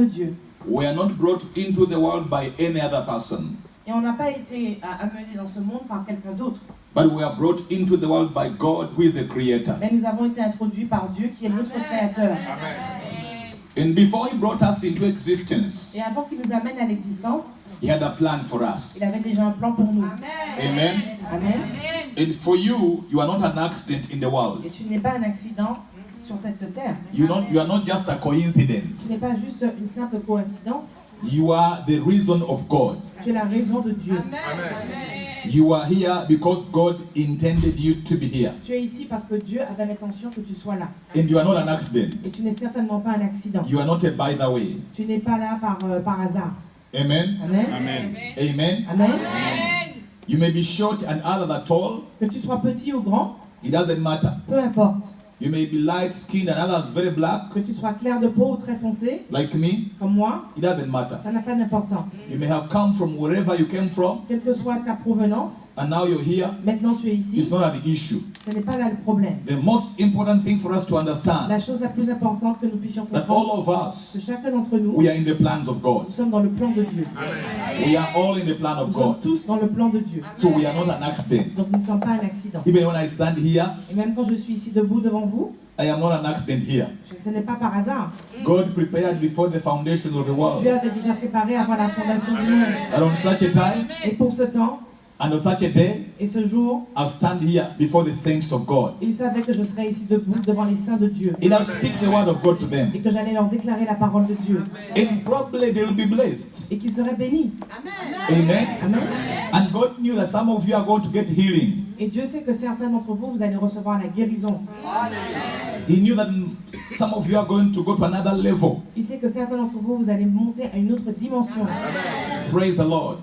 de Dieu. We are not brought into the world by any other person, Et on n'a pas été amenés dans ce monde par quelqu'un d'autre. but we are brought into the world by God, who is the creator. Mais nous avons été introduits par Dieu qui est notre créateur. And before he brought us into existence, Et avant qu'il nous amène à l'existence, he had a plan for us. il avait déjà un plan pour nous. Amen. Amen. And for you, you are not an accident in the world. Et tu n'es pas un accident sur cette terre. You are not just a Ce coincidence. n'est pas juste une simple coïncidence. You are the reason of God. Tu es la raison de Dieu. You are here because God intended you to be here. Tu es ici parce que Dieu avait l'intention que tu sois là. And you are not an accident. Et tu n'es certainement pas un accident. You are not a by the way. Tu n'es pas là par hasard. Amen. Amen. Amen. Amen. You may be short and other than tall. Que tu sois petit ou grand, It doesn't matter. peu importe. You may be light skinned and others very black, Que tu sois clair de peau ou très foncé, like me. comme moi, It doesn't matter. ça n'a pas d'importance. You may have come from wherever you came from, Quelle que soit ta provenance, and now you're here. maintenant tu es It's ici, not an issue. ce n'est pas là le problème. The most important thing for us to understand La chose la plus importante que nous puissions that comprendre, all of que us, chacun d'entre nous, we are in the plans of God. nous sommes dans le plan de Dieu. We are all in the plan of Nous sommes God. tous dans le plan de Dieu. So we are not an accident. Donc nous ne sommes pas un accident. Even when I stand here, Et même quand je suis ici debout devant vous, I am not an accident here. ce n'est pas par hasard. God prepared before the foundation of the world. Dieu avait déjà préparé avant la fondation du monde. And on such a time, Et pour ce temps and on such a day, et ce jour, I'll stand here before the saints of God. il savait que je serais ici debout devant les saints de Dieu. And I'll speak the word of God to them. Et que j'allais leur déclarer la parole de Dieu. And probably they'll be blessed. Et qu'ils seraient bénis. Amen. Amen. And God knew that some of you are going to get healing. Et Dieu sait que certains d'entre vous, vous allez recevoir la guérison. He knew that some of you are going to go to another level. Il sait que certains d'entre vous, vous allez monter à une autre dimension. Praise the Lord.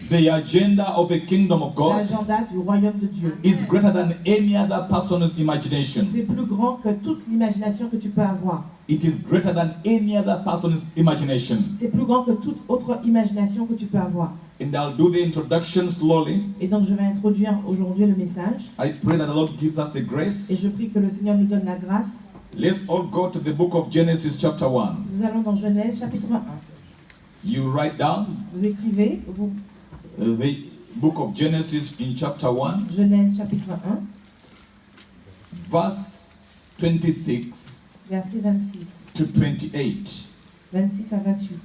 The agenda of the kingdom of God L'agenda du royaume de Dieu. is greater than any other person's imagination. C'est plus grand que toute l'imagination que tu peux avoir. It is greater than any other person's imagination. C'est plus grand que toute autre imagination que tu peux avoir. And I'll do the introduction slowly. Et donc je vais introduire aujourd'hui le message. I pray that the Lord gives us the Et grace. je prie que le Seigneur nous donne la grâce. Let's all go to the book of Genesis chapter 1. Nous allons dans Genèse chapitre 1. You write down Vous écrivez, vous, the book of Genesis in chapter 1, Genèse chapitre 1, verse 26 verset 26. to 28. 26 à 28.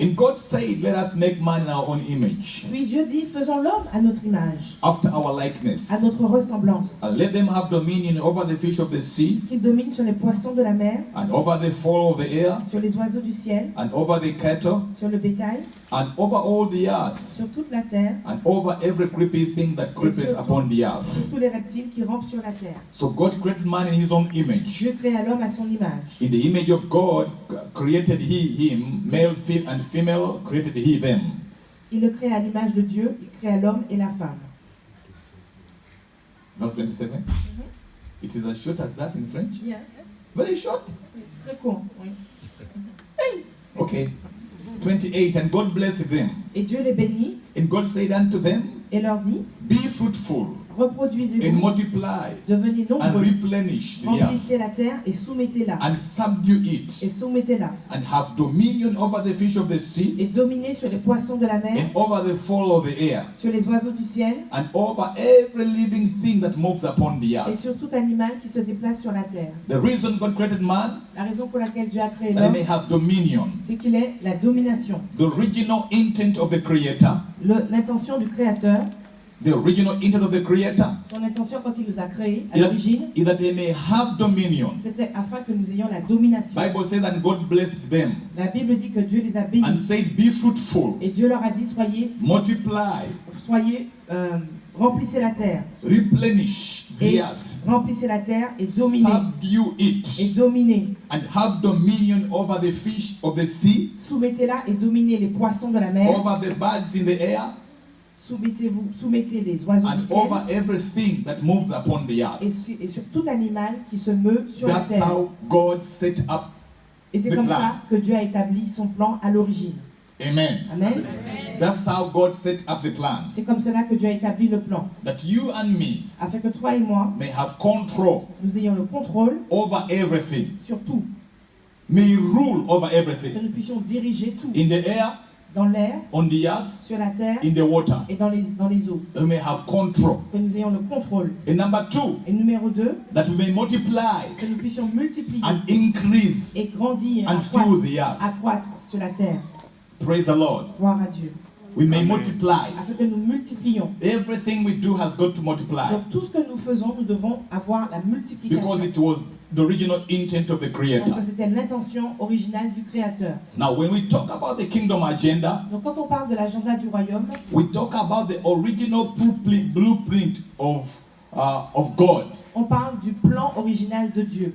And God said, let us make man in our own image, Puis Dieu dit, faisons l'homme à notre image, after our likeness. à notre ressemblance, And let them have dominion over the fish of the sea, qu'il domine sur les poissons de la mer, and over the fowl of the air, sur les oiseaux du ciel, and over the cattle, sur le bétail, and over all the earth, sur toute la terre, and over every creeping thing that creepeth upon the earth. sur tous les reptiles qui rampent sur la terre. So God created man in his own image. Dieu créa l'homme à son image. In the image of God created he him, male and female created he them. Il le créa à l'image de Dieu, il créa l'homme et la femme. Verse 27. It is as short as that in French. Yes. Very short. C'est très court. Oui. Okay. 28. And God blessed them. Et Dieu les bénit And God said unto them, et leur dit, be fruitful and reproduisez-vous, multiply devenez and nombreux, replenish the remplissez earth la terre et soumettez-la. and subdue Et it soumettez-la. and have dominion over the fish of the sea Et dominez sur les poissons de la mer, and over the fowl of the air sur les oiseaux du ciel and over every living thing that moves upon the et earth. sur tout animal qui se déplace sur la terre. The reason God created man, La raison pour laquelle Dieu a créé that he l'homme, may have dominion. c'est qu'il est la domination. The original intent of the creator, L'intention du Créateur, the original intent of the creator son intention quand il nous a créés à is l'origine, is that they may have dominion. c'était afin que nous ayons la domination. Bible says that God blessed them La Bible dit que Dieu les a and bénis. said, be fruitful, Et Dieu leur a dit, multiply, remplissez la terre. replenish the Et earth, remplissez la terre et dominez. subdue Et it, dominez. and have dominion over the fish of the sea, Soumettez-la et dominez les poissons de la mer. over the birds in the air, Soumettez les oiseaux du and ciel. over everything that moves upon the earth. Et sur tout animal qui se meut sur la That's terre. how God set up. Et c'est the comme plan. ça que Dieu a établi son plan à l'origine. Amen. Amen. That's how God set up the plan. C'est comme cela que Dieu a établi le plan. That you and me Afin que toi et moi, may have control nous ayons le contrôle over everything. sur tout. may rule over que everything. nous puissions diriger tout, In the air, dans l'air, on the earth, sur la terre in the water. et dans les eaux, We may have control. que nous ayons le contrôle. And number 2, Et numéro 2, that we may multiply que nous puissions multiplier and increase et grandir, and fill the earth. accroître sur la terre. Praise the Lord. Gloire à Dieu. We may multiply. Afin que nous multiplions. Everything we do has got to multiply. Donc tout ce que nous faisons, nous devons avoir la multiplication. Because it was the original intent of the Parce Creator. que c'était l'intention originale du Créateur. Now, when we talk about the kingdom agenda, Donc quand on parle de l'agenda du royaume, we talk about the original blueprint of God. on parle du plan original de Dieu.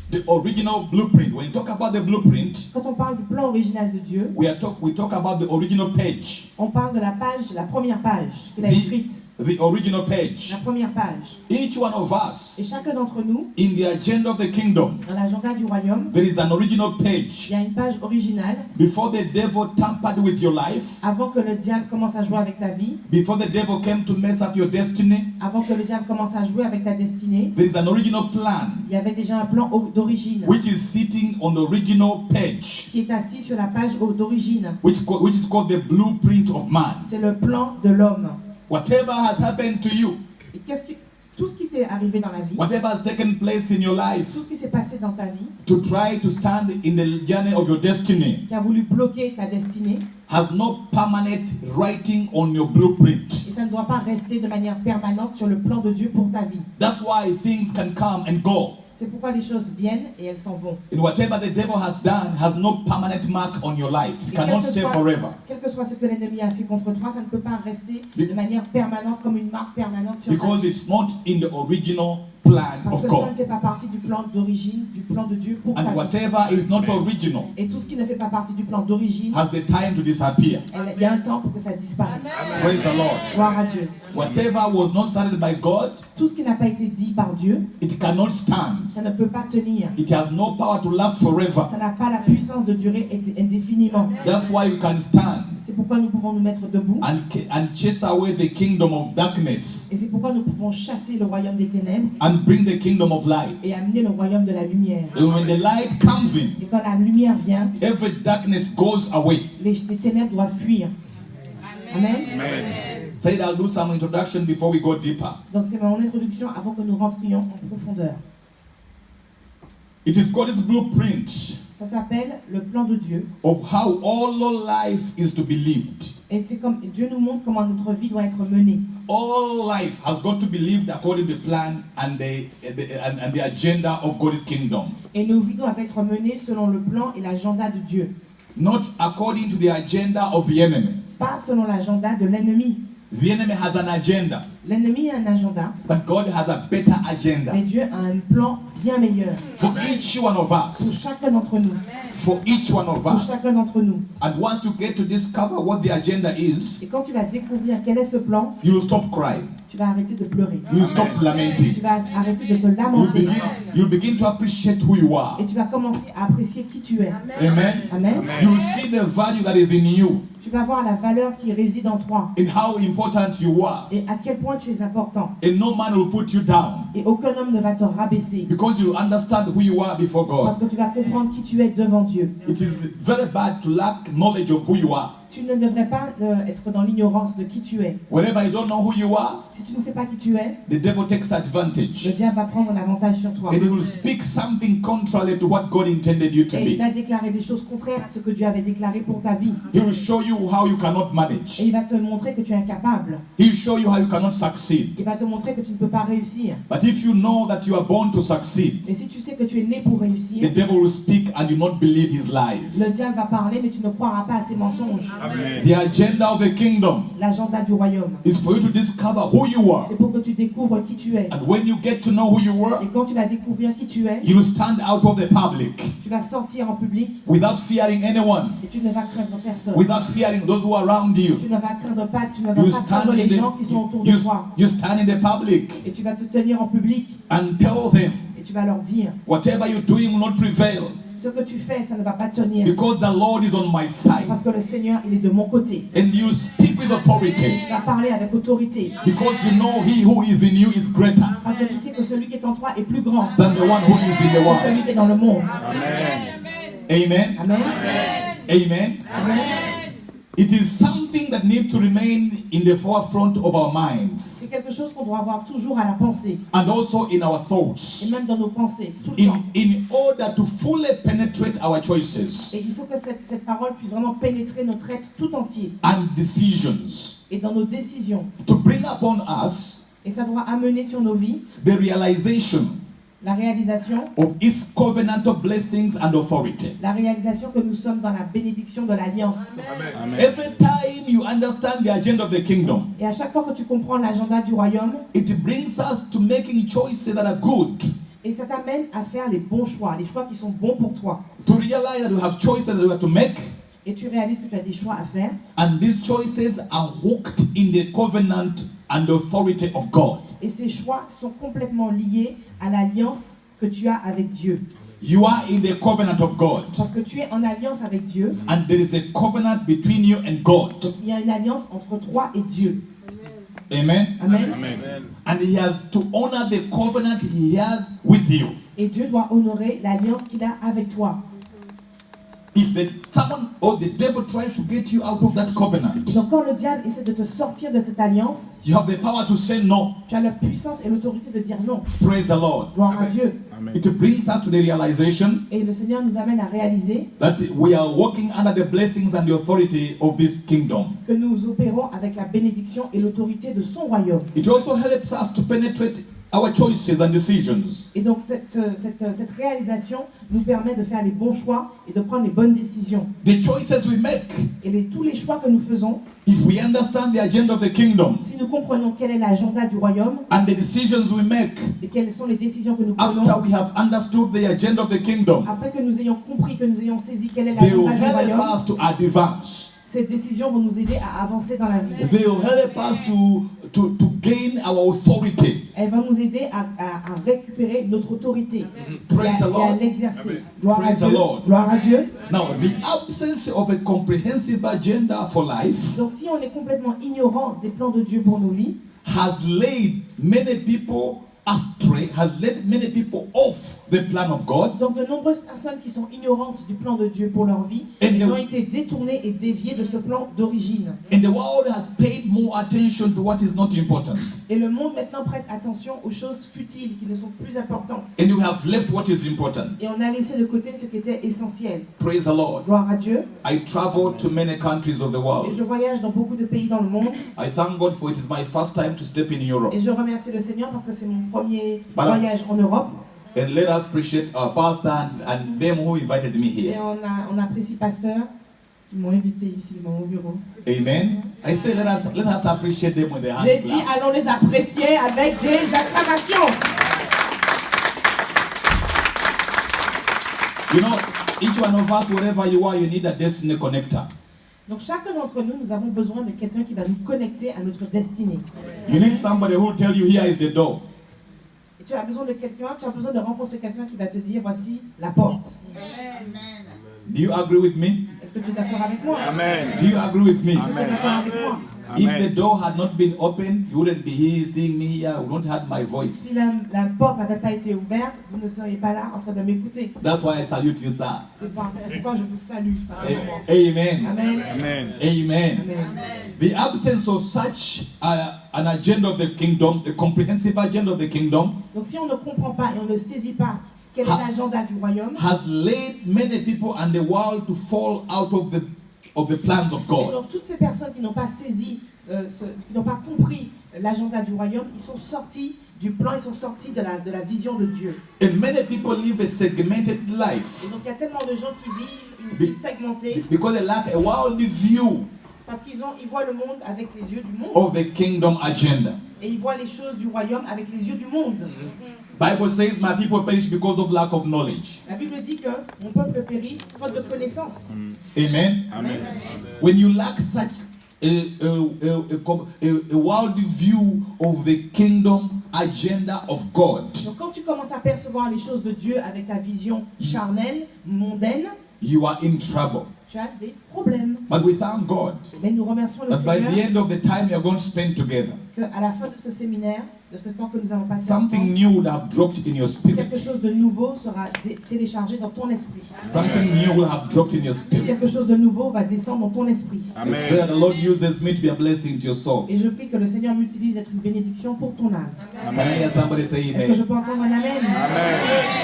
The original blueprint. When we talk about the blueprint, Quand on parle du plan original de Dieu, we talk about the original page. on parle de la page, la première page qu'il a écrite. The original page. La première page. Each one of us, Et chacun d'entre nous, in the agenda of the kingdom, dans l'agenda du royaume, there is an original il page. y a une page originale. Before the devil tampered with your life, Avant que le diable commence à jouer avec ta vie, before the devil came to mess up your destiny, avant que le diable commence à jouer avec ta destinée, there is an original plan il y avait déjà un plan d'origine which is sitting on the original page, qui est assis sur la page d'origine. which is called the blueprint of man. C'est le plan de l'homme. Whatever has happened to you, Et tout ce qui t'est arrivé dans la vie, whatever has taken place in your tout life ce qui s'est passé dans ta vie, to try to stand in the journey of your destiny, qui a voulu bloquer ta destinée, has no permanent writing on your blueprint. et ça ne doit pas rester de manière permanente sur le plan de Dieu pour ta vie. That's why things can come and go. C'est pourquoi les choses viennent et elles s'en vont. And whatever the devil has done has no permanent mark on your life. It Et cannot stay forever. quel que soit ce que l'ennemi a fait contre toi, ça ne peut pas rester de manière permanente, comme une marque permanente sur ta Because vie. it's not in the original plan Parce of que ça ne God. fait pas partie du plan d'origine, du plan de Dieu pour ta And vie. whatever is not original Et tout ce qui ne fait pas partie du plan d'origine, has the time to disappear. il y a un temps pour que ça disparaisse. Praise the Lord. Gloire à Dieu. Whatever was not started by God, Tout ce qui n'a pas été dit par Dieu, it cannot stand. ça ne peut pas tenir. It has no power to last forever. Ça n'a pas la puissance de durer indéfiniment. That's why you can stand C'est pourquoi nous pouvons nous mettre debout. and chase away the kingdom of darkness Et c'est pourquoi nous pouvons chasser le royaume des ténèbres and bring the kingdom of light. et amener le royaume de la lumière. And when the light comes in, Et quand la lumière vient, every darkness goes away. les ténèbres doivent fuir. Amen. Said I'll do some introduction before we go deeper. Donc c'est mon introduction avant que nous rentrions en profondeur. It is God's blueprint Ça s'appelle le plan de Dieu. of how all life is to be lived. Et c'est comme Dieu nous montre comment notre vie doit être menée. All life has got to be lived according to the plan and the agenda of God's kingdom. Et nos vies doivent être menées selon le plan et l'agenda de Dieu. Not according to the agenda of the enemy. Pas selon l'agenda de l'ennemi. The enemy has an agenda, L'ennemi a un agenda, but God has a better agenda mais Dieu a un plan bien meilleur for each one of pour us. chacun d'entre nous. For each one of Pour us. chacun d'entre nous. And once you get to discover what the agenda is, Et quand tu vas découvrir quel est ce plan, you will stop crying. tu vas arrêter de pleurer. You will stop lamenting. Tu vas arrêter de te You'll lamenter. begin to appreciate who you are. Et tu vas commencer à apprécier qui tu es. Amen. Amen. You will see the value that is in you Tu vas voir la valeur qui réside en toi. and how important you are. Et à quel point tu es important. And no man will put you down Et aucun homme ne va te rabaisser. because you understand who you are before Parce God. que tu vas comprendre qui tu es devant Dieu. It is very bad to lack knowledge of who you are. Tu ne devrais pas être dans l'ignorance de qui tu es. Whenever you don't know who you are, Si tu ne sais pas qui tu es, the devil takes le advantage diable va prendre l'avantage sur toi. and he will speak something contrary to what God intended you to Et il be. va déclarer des choses contraires à ce que Dieu avait déclaré pour ta vie. He will show you how you cannot Et manage. il va te montrer que tu es incapable. He will show you how you cannot succeed. Il va te montrer que tu ne peux pas réussir. But if you know that you are born to succeed, Et si tu sais que tu es né pour the réussir, devil will speak and you not believe his lies. le diable va parler, mais tu ne croiras pas à ses mensonges. The agenda of the kingdom L'agenda du royaume, is for you to discover who you are. c'est pour que tu découvres qui tu es. And when you get to know who you Et are, quand tu vas découvrir qui tu es, you will stand out of the public tu vas sortir en public without fearing anyone, et tu ne vas craindre personne. without fearing those who are around you. Tu ne vas craindre pas, tu ne vas You pas stand craindre in les gens qui sont autour de the, toi. you stand in the public Et tu vas te tenir en public and tell them et tu vas leur dire, whatever you're doing will not prevail ce que tu fais, ça ne va pas tenir. because the Lord is on my side. Parce que le Seigneur, il est de mon côté. And you speak with authority Tu vas parler avec autorité. because you know he who is in you is greater Parce que tu sais que celui qui est en toi est plus grand than the one who is in the que world. celui qui est dans le monde. Amen. Amen. Amen. Amen. It is something that needs to remain in the forefront of our minds C'est quelque chose qu'on doit avoir toujours à la pensée and also in our et thoughts même dans nos pensées, tout le temps. in order to fully penetrate our choices Et il faut que cette parole puisse vraiment pénétrer notre être tout entier and decisions et dans nos décisions. to bring upon us Et ça doit amener sur nos vies the realization la réalisation of His covenantal blessings and authority. que nous sommes dans la bénédiction de l'alliance. Every time you understand the agenda of the kingdom, Et à chaque fois que tu comprends l'agenda du royaume, it brings us to making choices that are good, et ça t'amène à faire les bons choix, les choix qui sont bons pour toi. to realize that we have choices that we have to make, Et tu réalises que tu as des choix à faire. and these choices are hooked in the covenant and authority of God. Et ces choix sont complètement liés à l'alliance que tu as avec Dieu. You are in the covenant of God, Parce que tu es en alliance avec Dieu. and there is a covenant between you and God. Il y a une alliance entre toi et Dieu. Amen. Amen. And He has to honor the covenant He has with you. Et Dieu doit honorer l'alliance qu'il a avec toi. If someone or the devil tries to get you out of that covenant, Donc quand le diable essaie de te sortir de cette alliance, you have the power to say no. tu as la puissance et l'autorité de dire non. Praise the Lord. Gloire à Dieu. It brings us to the realization Et le Seigneur nous amène à réaliser that we are walking under the blessings and the authority of this kingdom. que nous opérons avec la bénédiction et l'autorité de son royaume. It also helps us to penetrate our choices and decisions. Et donc cette réalisation nous permet de faire les bons choix et de prendre les bonnes décisions. The choices we make, Et tous les choix que nous faisons, if we understand the agenda of the kingdom si nous comprenons quel est l'agenda du royaume and the decisions we make et quelles sont les décisions que nous prenons, after we have understood the agenda of the kingdom, après que nous ayons compris, que nous ayons saisi quel est they will l'agenda du help royaume, us to advance. ces décisions vont nous aider à avancer dans la vie. They will help us to gain our authority. Elles vont nous aider à récupérer notre autorité Praise et the à Lord. l'exercer. Gloire à Praise the Dieu. Lord. Gloire à Dieu. Now, the absence of a comprehensive agenda for life Donc si on est complètement ignorant des plans de Dieu pour nos vies, has laid many people astray, has led many people off the plan of God. donc de nombreuses personnes qui sont ignorantes du plan de Dieu pour leur vie, Et elles nous- ont été détournées et déviées de ce plan d'origine. And the world has paid more attention to what is not important. Et le monde maintenant prête attention aux choses futiles qui ne sont plus importantes. And we have left what is important. Et on a laissé de côté ce qui était essentiel. Praise the Lord. Gloire à Dieu. I travel to many countries of the Et world. je voyage dans beaucoup de pays dans le monde. I thank God for it is my first time to step in Europe. Et je remercie le Seigneur parce que c'est mon premier Voilà. voyage en Europe. And let us appreciate our pastor and them who invited me Et here. on apprécie pasteur qui m'ont invité ici dans mon bureau. Amen. I say let us appreciate them with the hand J'ai dit clap. allons les apprécier avec des acclamations. You know, each one of us, wherever you are, you need a destiny connector. Donc chacun d'entre nous, nous avons besoin de quelqu'un qui va nous connecter à notre destinée. You need somebody who will tell you here is the door. Et tu as besoin de quelqu'un, tu as besoin de rencontrer quelqu'un qui va te dire voici la porte. Do you agree with me? Est-ce que tu es d'accord avec moi? Amen. Do you agree with me? Est-ce que tu es d'accord avec moi? If Amen. the door had not been opened, you wouldn't be here seeing me here, you wouldn't have my voice. Si la porte n'avait pas été ouverte, vous ne seriez pas là en train de m'écouter. That's why I salute you, sir. C'est pourquoi je vous salue. par un moment. Amen. Amen. Amen. Amen. Amen. The absence of such an agenda of the kingdom, the comprehensive agenda of the kingdom, Donc si on ne comprend pas et on ne saisit pas quel est l'agenda du royaume, has led many people and the world to fall out of the plans of et God. donc toutes ces personnes qui n'ont pas saisi, qui n'ont pas compris l'agenda du royaume, ils sont sortis du plan, ils sont sortis de la vision de Dieu. And many people live a segmented Et life donc il y a tellement de gens qui vivent une vie segmentée because they lack a worldly view parce ils voient le monde avec les yeux du monde of the kingdom agenda. et ils voient les choses du royaume avec les yeux du monde. Bible says, "My people perish because of lack of knowledge." La Bible dit que mon peuple périt faute de connaissance. Amen. Amen. When you lack such a worldly view of the kingdom agenda of God, Donc quand tu commences à percevoir les choses de Dieu avec ta vision charnelle, mondaine, you are in trouble. tu as des problèmes. But we thank God Mais nous remercions le that by the Seigneur end of the time you're going to spend together, qu'à la fin de ce séminaire, de ce temps que nous avons passé something ensemble, new will have dropped in your spirit. quelque chose de nouveau sera téléchargé dans ton esprit. Something new will have dropped in your spirit. Quelque chose de nouveau va descendre dans ton esprit. I pray that the Lord uses me to be a blessing to your soul. Et je prie que le Seigneur m'utilise d'être une bénédiction pour ton âme. Can I hear somebody say Est-ce que amen? je peux entendre un amen?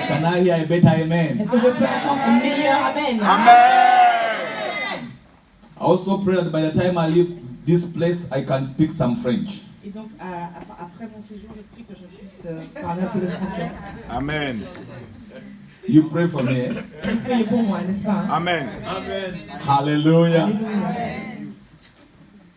Can I hear a better amen? Est-ce que je peux entendre un meilleur amen? I also pray that by the time I leave this place, I can speak some French. Et donc, après mon séjour, je prie que je puisse parler un peu le français. Amen. You pray for me. Eh? Vous priez pour moi, n'est-ce pas? Amen. Hallelujah. Alléluia.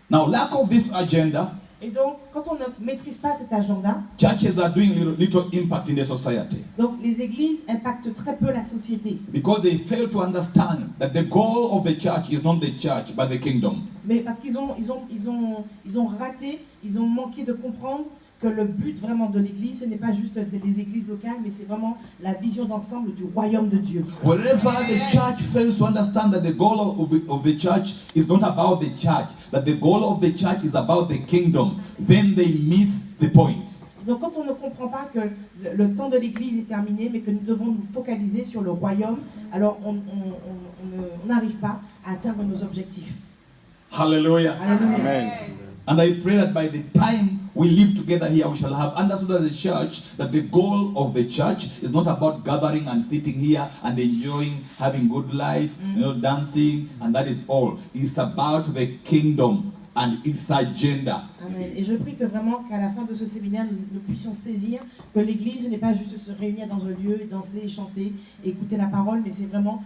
Now, lack of this agenda, Et donc, quand on ne maîtrise pas cet agenda, churches are doing little impact in the society donc les églises impactent très peu la société. because they fail to understand that the goal of the church is not the church but the kingdom. Mais parce qu'ils ont raté, ils ont manqué de comprendre que le but vraiment de l'église, ce n'est pas juste des églises locales, mais c'est vraiment la vision d'ensemble du royaume de Dieu. Wherever the church fails to understand that the goal of the church is not about the church, that the goal of the church is about the kingdom, then they miss the point. Donc quand on ne comprend pas que le temps de l'église est terminé, mais que nous devons nous focaliser sur le royaume, alors on n'arrive pas à atteindre nos objectifs. Hallelujah. Alléluia. Amen. And I pray that by the time we live together here, we shall have understood as a church that the goal of the church is not about gathering and sitting here and enjoying, having good life, dancing, and that is all. It's about the kingdom and its agenda. Amen. Et je prie que vraiment qu'à la fin de ce séminaire, nous puissions saisir que l'église ce n'est pas juste se réunir dans un lieu, danser, et chanter, et écouter la parole, mais c'est vraiment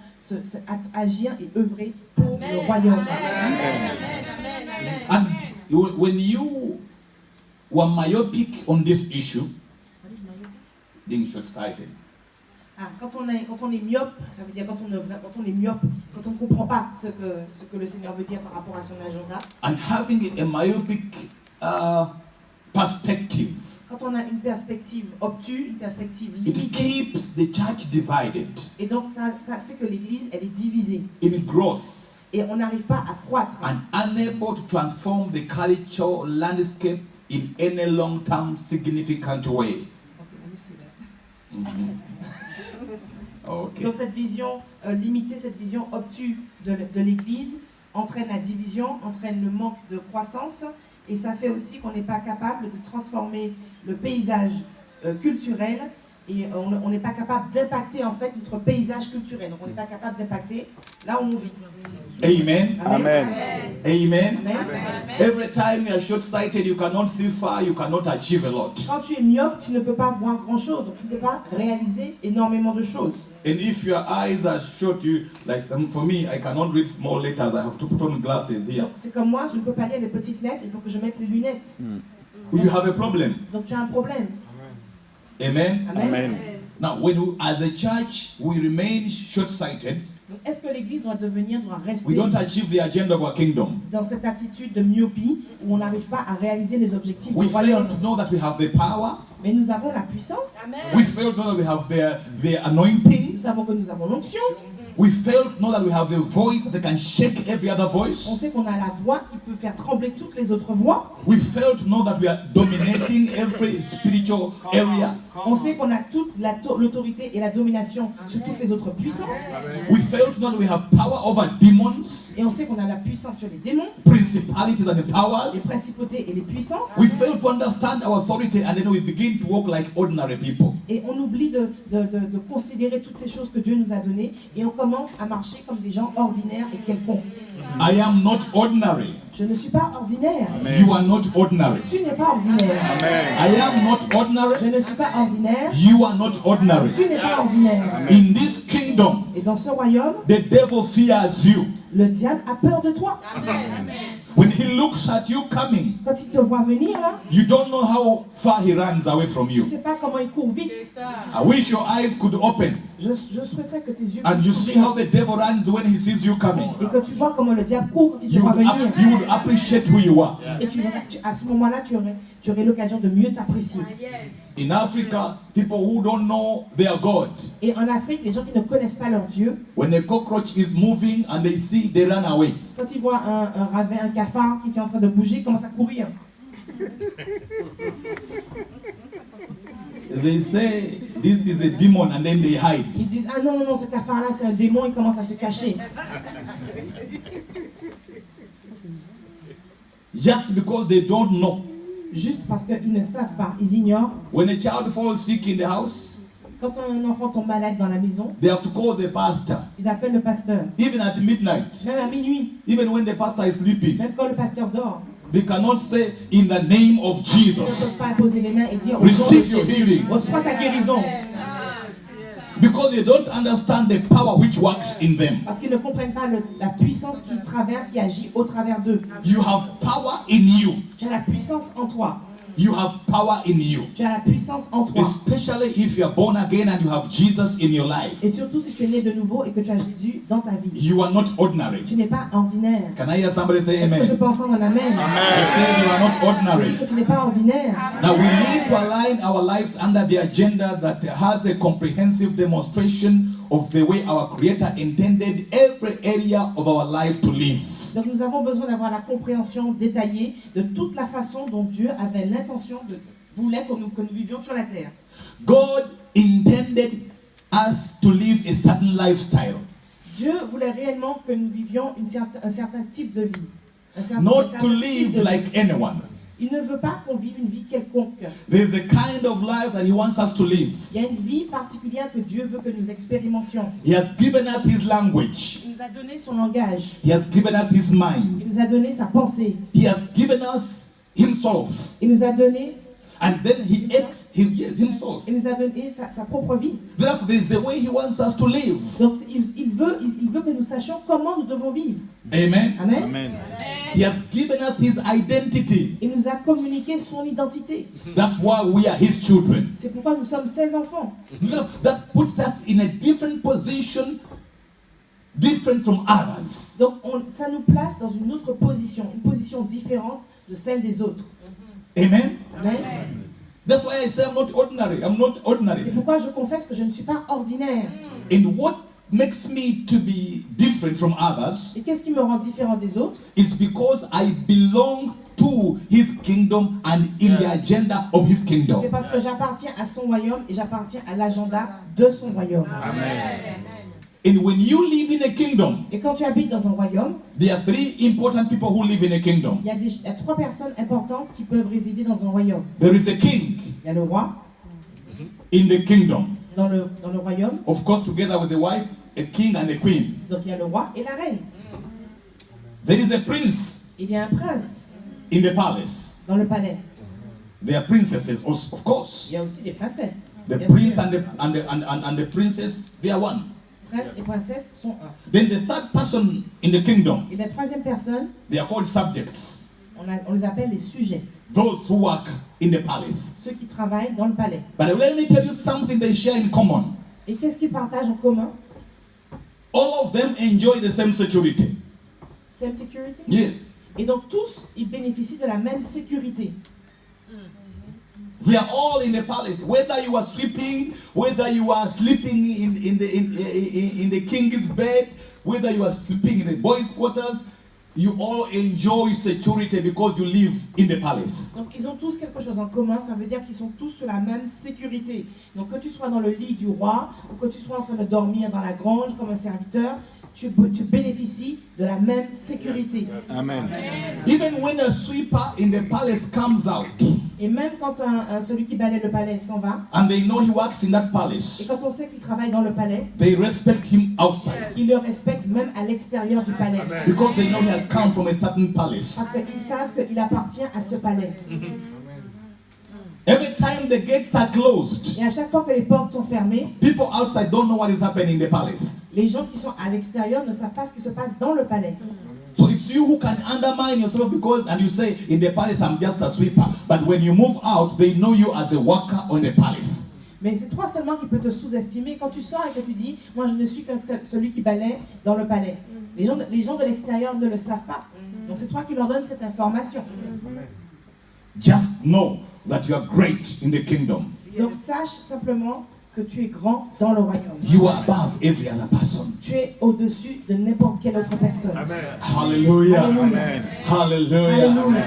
agir et œuvrer pour le royaume. And when you were myopic on this issue, being short-sighted, Quand on est myope, ça veut dire quand on est myope, quand on ne comprend pas ce que le Seigneur veut dire par rapport à son agenda, and having a myopic perspective, quand on a une perspective obtuse, une perspective it limitée, keeps the church divided et donc ça fait que l'église, elle est divisée, in growth et on n'arrive pas à croître, and unable to transform the cultural landscape in any long-term significant way. Okay. Donc cette vision limitée, cette vision obtuse de l'église entraîne la division, entraîne le manque de croissance, et ça fait aussi qu'on n'est pas capable de transformer le paysage culturel, et on n'est pas capable d'impacter en fait notre paysage culturel. Donc on n'est pas capable d'impacter là où on vit. Amen. Amen. Amen. Amen. Every time you are short-sighted, you cannot see far, you cannot achieve a lot. Quand tu es myope, tu ne peux pas voir grand-chose, donc tu ne peux pas réaliser énormément de choses. And if your eyes are short, for me, I cannot read small letters. I have to put on glasses here. C'est comme moi, je ne peux pas lire les petites lettres, il faut que je mette les lunettes. You have a problem. Donc tu as un problème. Amen. Amen. Amen. Now, as a church, we remain short-sighted, Donc est-ce que l'église doit rester we don't achieve the agenda of our kingdom. dans cette attitude de myopie où on n'arrive pas à réaliser les objectifs We du fail royaume? to know that we have the power. Mais nous avons la puissance, We fail to know that we have the anointing. nous savons que nous avons l'onction, We fail to know that we have the voice that can shake every other on voice. sait qu'on a la voix qui peut faire trembler toutes les autres voix, We fail to know that we are dominating every spiritual area. on sait qu'on a toute l'autorité et la domination sur toutes les autres puissances, We fail to know that we have power over demons, et on sait qu'on a la puissance sur les démons, principalities and powers. les principautés et les puissances, We fail to understand our authority and then we begin to walk like ordinary people. et on oublie de considérer toutes ces choses que Dieu nous a données, et on commence à marcher comme des gens ordinaires et quelconques. I am not ordinary. Je ne suis pas ordinaire. You are not ordinary. Tu n'es pas ordinaire. I am not Je ordinary. ne suis pas ordinaire. You are not ordinary. Tu n'es pas ordinaire. In this kingdom, Et dans ce royaume, the devil fears you. le diable a peur de toi. When he looks at you coming, Quand il te voit venir là, you don't know how far he runs away from tu you. ne sais pas comment il court vite. I wish your eyes could open Je souhaiterais que tes yeux and you puissent see s'ouvrir how the devil runs when he sees you coming. et que tu vois comment le diable court quand il te You voit would, venir. you would appreciate who you are. Et à ce moment-là, tu aurais l'occasion de mieux t'apprécier. In Africa, people who don't know their God, Et en Afrique, les gens qui ne connaissent pas leur Dieu, when a cockroach is moving and they see, they run away. quand ils voient un ravin, un cafard qui est en train de bouger, ils commencent à courir. They say this is a demon and then they hide. Ils disent, ah non, non, non, ce cafard-là, c'est un démon, ils commencent à se cacher. Just because they don't know. Juste parce qu'ils ne savent pas, ils ignorent. When a child falls sick in the house, Quand un enfant tombe malade dans la maison, they have to call the pastor. ils appellent le pasteur. Even at midnight, Même à minuit, even when the pastor is sleeping, même quand le pasteur dort, they cannot say in the name of ils ne peuvent Jesus, pas poser les mains et dire au nom de receive your Jésus, healing. reçois ta guérison. Because they don't understand the power which works in them. Parce qu'ils ne comprennent pas la puissance qui traverse, qui agit au travers d'eux. You have power in you. Tu as la puissance en toi. You have power in you. Tu as la puissance en toi. Especially if you are born again and you have Jesus in your life. Et surtout si tu es né de nouveau et que tu as Jésus dans ta vie. You are not ordinary. Tu n'es pas ordinaire. Can I hear somebody say Est-ce que je amen? peux entendre un amen? I say you are not Je dis ordinary. que tu n'es pas ordinaire. Now we need to align our lives under the agenda that has a comprehensive demonstration of the way our Creator intended every area of our life to live. Donc nous avons besoin d'avoir la compréhension détaillée de toute la façon dont Dieu avait l'intention voulait que nous vivions sur la terre. God intended us to live a certain lifestyle. Dieu voulait réellement que nous vivions un certain type de vie. Un Not certain to style live de vie. like anyone. Il ne veut pas qu'on vive une vie quelconque. There's a kind of life that He wants us to live. Il y a une vie particulière que Dieu veut que nous expérimentions. He has given us His language. Il nous a donné son langage. He has given us His mind. Il nous a donné sa pensée. He has given us Himself. Il nous a donné, And then He acts Himself. il nous a donné sa propre vie. Therefore, there's a way He wants us to live. Donc il veut que nous sachions comment nous devons vivre. Amen. Amen. Amen. He has given us His identity. Il nous a communiqué son identité. That's why we are His children. C'est pourquoi nous sommes ses enfants. That puts us in a different position, different from others. Donc ça nous place dans une autre position, une position différente de celle des autres. Amen. Amen. That's why I say I'm not ordinary. I'm not C'est ordinary. pourquoi je confesse que je ne suis pas ordinaire. And what makes me to be different from others Et qu'est-ce qui me rend différent des autres? is because I belong to His kingdom and in the agenda of His C'est kingdom. parce que j'appartiens à son royaume et j'appartiens à l'agenda de son royaume. And when you live in a kingdom, Et quand tu habites dans un royaume, there are three important people who live in a kingdom. il y a trois personnes importantes qui peuvent résider dans un royaume. There is a king Il y a le roi in the kingdom. dans le royaume, Of course, together with the wife, a king and a queen. donc il y a le roi et la reine. There is a prince Il y a un prince in the palace. dans le palais. There are princesses, of course. Il y a aussi des princesses. The bien prince sûr. and the princess, they are one. Prince et princesse sont un. Then the third person in the kingdom, Et la troisième personne, they are called subjects. on les appelle les sujets, Those who work in the palace. ceux qui travaillent dans le palais. But let me tell you something they share in common. Et qu'est-ce qu'ils partagent en commun? All of them enjoy the same security. Same security. Yes. Et donc tous, ils bénéficient de la même sécurité. We are all in the palace. Whether you are sweeping, whether you are sleeping in the king's bed, whether you are sleeping in the boys' quarters, you all enjoy security because you live in the palace. Donc ils ont tous quelque chose en commun, ça veut dire qu'ils sont tous sur la même sécurité. Donc que tu sois dans le lit du roi ou que tu sois en train de dormir dans la grange comme un serviteur, tu bénéficies de la même sécurité. Amen. Even when a sweeper in the palace comes out Et même quand celui qui balaie le palais s'en va, and they know he works in that et palace, quand on sait qu'il travaille dans le palais, they respect him outside ils le respectent même à l'extérieur du palais. because they know he has come from a certain palace. Parce qu'ils savent qu'il appartient à ce palais. Every time the gates are closed, Et à chaque fois que les portes sont fermées, people outside don't know what is happening in the palace. les gens qui sont à l'extérieur ne savent pas ce qui se passe dans le palais. So it's you who can undermine yourself because, and you say, in the palace I'm just a sweeper. But when you move out, they know you as a worker in the palace. Mais c'est toi seulement qui peux te sous-estimer quand tu sors et que tu dis « Moi, je ne suis que celui qui balaie dans le palais ». Les gens de l'extérieur ne le savent pas. Donc c'est toi qui leur donnes cette information. Just know that you are great in the kingdom. Donc sache simplement que tu es grand dans le royaume. You are above every other person. Tu es au-dessus de n'importe quelle autre personne. Hallelujah. Amen. Hallelujah. Alléluia.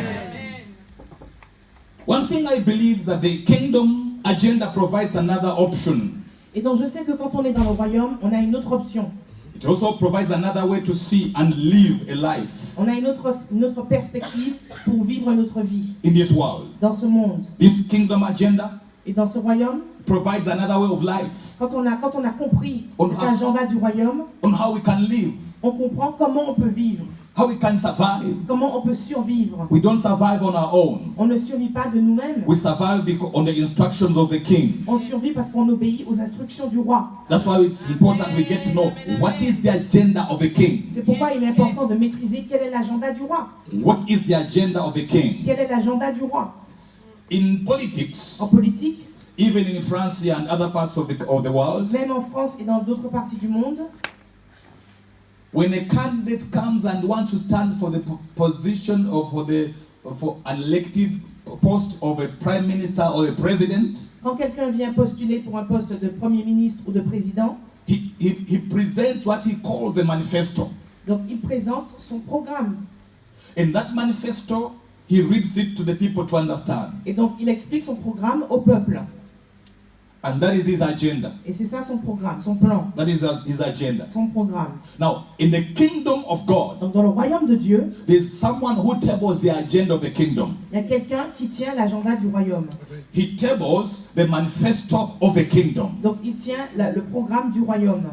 One thing I believe is that the kingdom agenda provides another option. Et donc je sais que quand on est dans le royaume, on a une autre option. It also provides another way to see and live a life On a une autre perspective pour vivre notre vie in this world. dans ce monde. This kingdom agenda Et dans ce royaume, provides another way of life quand on a compris On cet a- agenda du royaume, on how we can live, on comprend comment on peut vivre, how we can survive. comment on peut survivre. We don't survive on our own. On ne survit pas de nous-mêmes. We survive because on the instructions of the king. On survit parce qu'on obéit aux instructions du roi. That's why it's important we get to know what is the agenda of the king. C'est pourquoi il est important de maîtriser quel est l'agenda du roi. What is the agenda of the king? Quel est l'agenda du roi? In politics, En politique, even in France and other parts of the world, même en France et dans d'autres parties du monde, when a candidate comes and wants to stand for the position or for an elective post of a prime minister or a president, quand quelqu'un vient postuler pour un poste de premier ministre ou de président, he presents what he calls a manifesto. donc il présente son programme. In that manifesto, he reads it to the people to understand. Et donc il explique son programme au peuple. And that is his agenda. Et c'est ça son programme, son plan, That is his agenda. son programme. Now, in the kingdom of God, Donc dans le royaume de Dieu, there's someone who tables the agenda of the kingdom. il y a quelqu'un qui tient l'agenda du royaume. He tables the manifesto of the kingdom. Donc il tient le programme du royaume.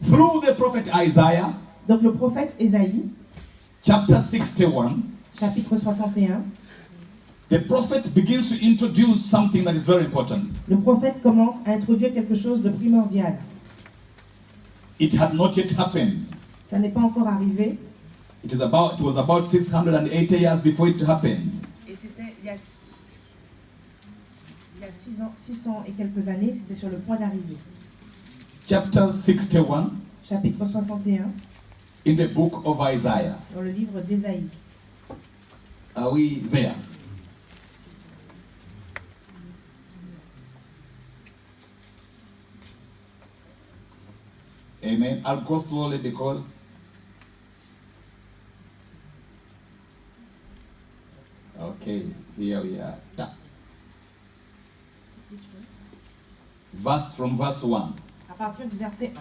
Through the prophet Isaiah, Donc le prophète Ésaïe, chapter 61, chapitre 61, the prophet begins to introduce something that is very important. le prophète commence à introduire quelque chose de primordial. It had not yet happened. Ça n'est pas encore arrivé. It was about 680 years before it happened. Et c'était il y a 600 et quelques années, c'était sur le point d'arriver. Chapter 61 Chapitre 61, in the book of Isaiah. dans le livre d'Ésaïe. Are we there? Amen. I'll go slowly because okay, here we are. Verse 1. À partir du verset 1.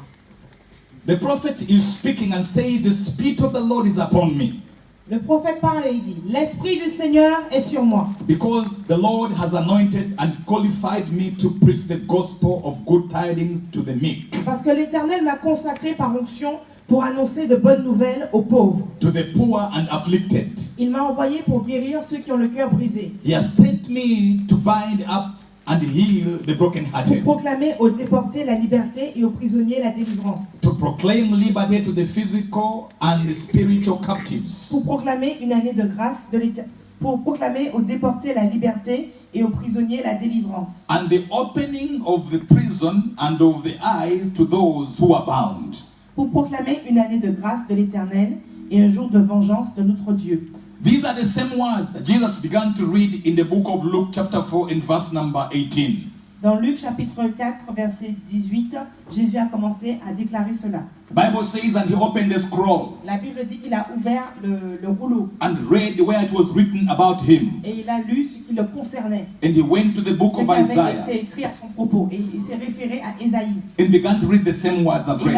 The prophet is speaking and says, "The Spirit of the Lord is upon me, Le prophète parle et il dit, l'Esprit du Seigneur est sur moi, because the Lord has anointed and qualified me to preach the gospel of good tidings to the meek, parce que l'Éternel m'a consacré par onction pour annoncer de bonnes nouvelles aux pauvres. to the poor and afflicted. Il m'a envoyé pour guérir ceux qui ont le cœur brisé, He has sent me to bind up and heal the pour brokenhearted, proclamer aux déportés la liberté et aux prisonniers la délivrance, to proclaim liberty to the physical and the spiritual captives, pour proclamer une année de grâce de l'Éternel, pour proclamer aux déportés la liberté et aux prisonniers la délivrance, and the opening of the prison and of the eyes to those who are bound, pour proclamer une année de grâce de l'Éternel et un jour de vengeance de notre Dieu. These are the same words that Jesus began to read in the book of Luke chapter 4 in verse number 18. Dans Luc chapitre 4 verset 18, Jésus a commencé à déclarer cela. The Bible says that he opened the scroll La Bible dit qu'il a ouvert le rouleau and read where it was written about him. et il a lu ce qui le concernait, And he went to the book ce of qui avait Isaiah été écrit à son propos, et il s'est référé à Ésaïe. and began to read the same words I've read.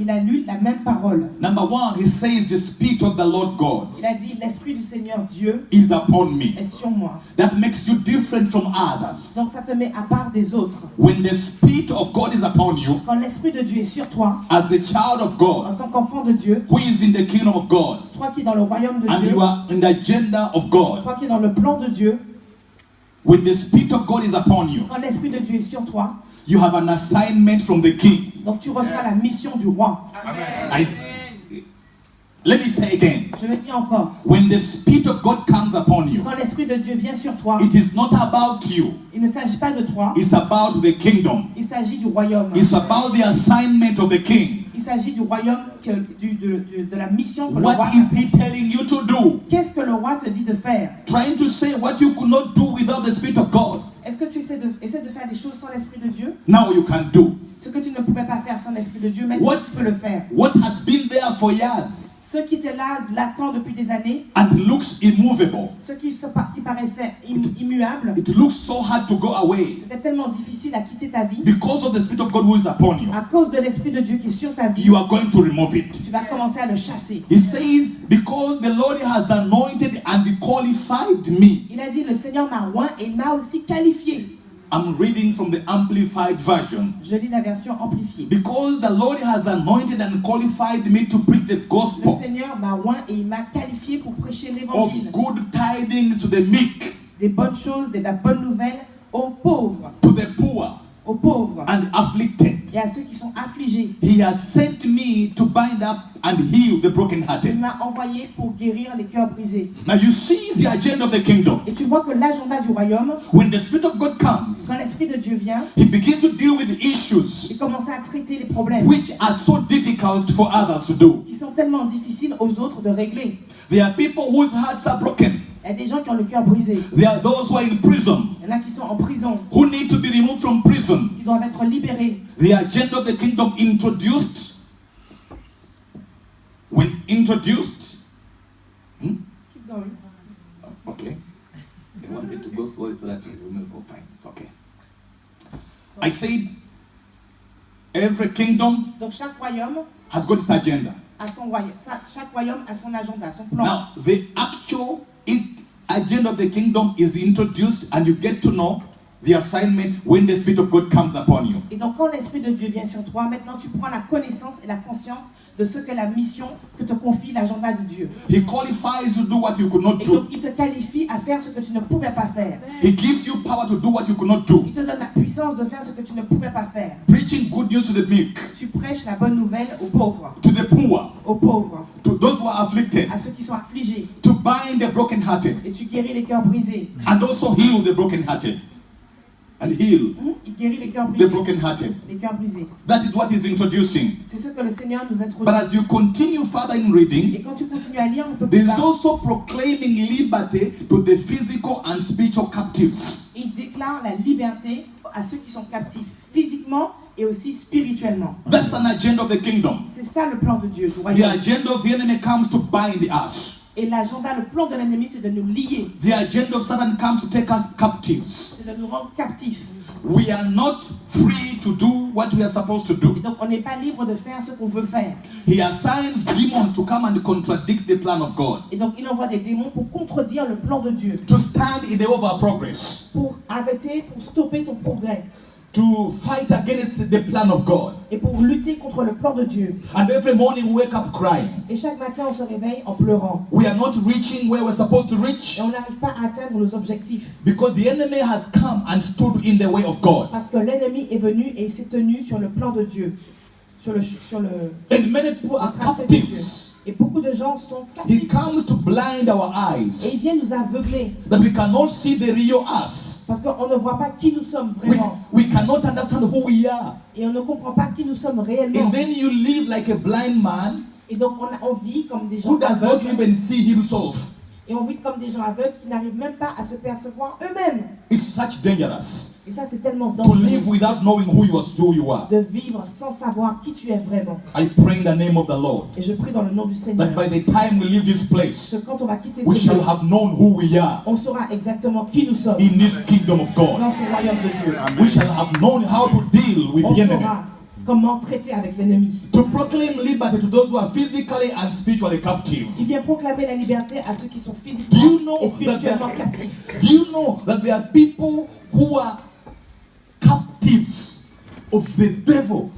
Il a lu la même parole. Number one, he says, "The Spirit of the Lord God Il a dit, l'Esprit du Seigneur Dieu is upon me." est sur moi. That makes you different from others. Donc ça te met à part des autres. When the Spirit of God is upon you, Quand l'Esprit de Dieu est sur toi, as a child of God, en tant qu'enfant de Dieu, who is in the kingdom of God, toi qui es dans le royaume de and Dieu, you are in the agenda of God, toi qui es dans le plan de Dieu, when the Spirit of God is upon you, quand l'Esprit de Dieu est sur toi, you have an assignment from the King. donc tu reçois la mission du roi. Let me say again. Je le dis encore, When the Spirit of God comes upon you, quand l'Esprit de Dieu vient sur toi, it is not about you. il ne s'agit pas de toi, It's about the kingdom. il s'agit du royaume. It's about the assignment of the King. Il s'agit du royaume, de la mission que le What roi. is he telling you to do? Qu'est-ce que le roi te dit de faire? Trying to say what you could not do without the Spirit of God. Est-ce que tu essaies de faire des choses sans l'Esprit de Dieu? Now you can do. Ce que tu ne pouvais pas faire sans l'Esprit de Dieu, maintenant tu peux le faire. What has been there for years Ce qui était là, latent depuis des années, and looks immovable. ce qui paraissait immuable, It looks so hard to go away c'était tellement difficile à quitter ta vie. because of the Spirit of God who is upon you. À cause de l'Esprit de Dieu qui est sur ta vie, You are going to remove it. tu vas commencer à le chasser. He says, because the Lord has anointed and qualified me. Il a dit, le Seigneur m'a oint et il m'a aussi qualifié. I'm reading from the Amplified Version. Je lis la version amplifiée. Because the Lord has anointed and qualified me to preach the Le gospel Seigneur m'a oint et il m'a qualifié pour prêcher of l'évangile. good tidings to the meek, Des bonnes choses, de la bonne nouvelle aux pauvres, to the poor aux pauvres and afflicted. et à ceux qui sont affligés. He has sent me to bind up and heal the Il brokenhearted. m'a envoyé pour guérir les cœurs brisés. Now you see the agenda of the kingdom. Et tu vois que l'agenda du royaume, When the Spirit of God comes, quand l'Esprit de Dieu vient, He begins to deal with il issues commence à traiter les problèmes which are so difficult for others to do. qui sont tellement difficiles aux autres de régler. There are people whose hearts are broken. Il y a des gens qui ont le cœur brisé. There are those who are in prison, Il y en a qui sont en prison, who need to be removed from prison. qui doivent être libérés. The agenda of the kingdom introduced. When introduced, Keep going. okay. They wanted to go slowly so that we will go fine. It's okay. I said, every kingdom Donc chaque royaume has got its agenda. a son royaume. Chaque royaume a son agenda, son plan. Now, the actual agenda of the kingdom is introduced, and you get to know the assignment when the Spirit of God comes upon you. Et donc quand l'Esprit de Dieu vient sur toi, maintenant tu prends la connaissance et la conscience de ce qu'est la mission que te confie l'agenda de Dieu. He qualifies you to do what you could not Et do. donc il te qualifie à faire ce que tu ne pouvais pas faire. He gives you power to do what you could not do. Il te donne la puissance de faire ce que tu ne pouvais pas faire. Preaching good news to the meek, Tu prêches la bonne nouvelle aux pauvres, to the poor, to those who are afflicted, à ceux qui sont affligés. to bind the brokenhearted, Et tu guéris les cœurs brisés. and also heal the brokenhearted. And heal Il guérit les cœurs the brisés. brokenhearted. Les cœurs brisés. That is what he's introducing. C'est ce que le Seigneur nous introduit. But as you continue further in reading, Et quand tu continues à lire un peu there plus is bas, also proclaiming liberty to the physical and spiritual captives. il déclare la liberté à ceux qui sont captifs physiquement et aussi spirituellement. That's an agenda of the kingdom. C'est ça le plan de Dieu, du The royaume. agenda of the enemy comes to bind us. Et l'agenda, le plan de l'ennemi, c'est de nous lier, The agenda of Satan comes to take us captives. c'est de nous rendre captifs. We are not free to do what we are supposed to Et do. donc on n'est pas libre de faire ce qu'on veut faire. He assigns demons to come and contradict the plan of God, Et donc il envoie des démons pour contredire le plan de Dieu, to stand in the way of our progress, pour arrêter, pour stopper ton progrès to fight against the plan of God. et pour lutter contre le plan de Dieu. And every morning we wake up crying. Et chaque matin on se réveille en pleurant. We are not reaching where we're supposed to Et reach on n'arrive pas à atteindre nos objectifs. because the enemy has come and stood in the way of God. Parce que l'ennemi est venu et s'est tenu sur le plan de Dieu. Sur le And many people are tracé de Dieu. captives. Et beaucoup de gens sont He captifs. comes to blind our Et il eyes vient nous aveugler. that we cannot see the real us. Parce qu'on ne voit pas qui nous sommes vraiment. We cannot understand who we are. Et on ne comprend pas qui nous sommes And réellement. then you live like a blind man Et donc on vit comme des gens who does not aveugles. even see himself. Et on vit comme des gens aveugles qui n'arrivent même pas à se percevoir eux-mêmes. It's such dangerous Et ça c'est tellement to dangereux live without knowing who you are. de vivre sans savoir qui tu es vraiment. I pray in the name of the Lord Et je prie dans le nom du Seigneur that by the time we leave this place, que quand on va quitter we ce shall lieu, have known who we are on saura exactement qui nous sommes in this kingdom of God. dans ce royaume de Dieu. We shall have known how to deal with On the enemy. saura comment traiter avec l'ennemi. To proclaim liberty to those who are physically and spiritually captive. Il vient proclamer la liberté à ceux qui sont Do physiquement you know et that spirituellement captifs. do you know that there are people who are captives of the devil?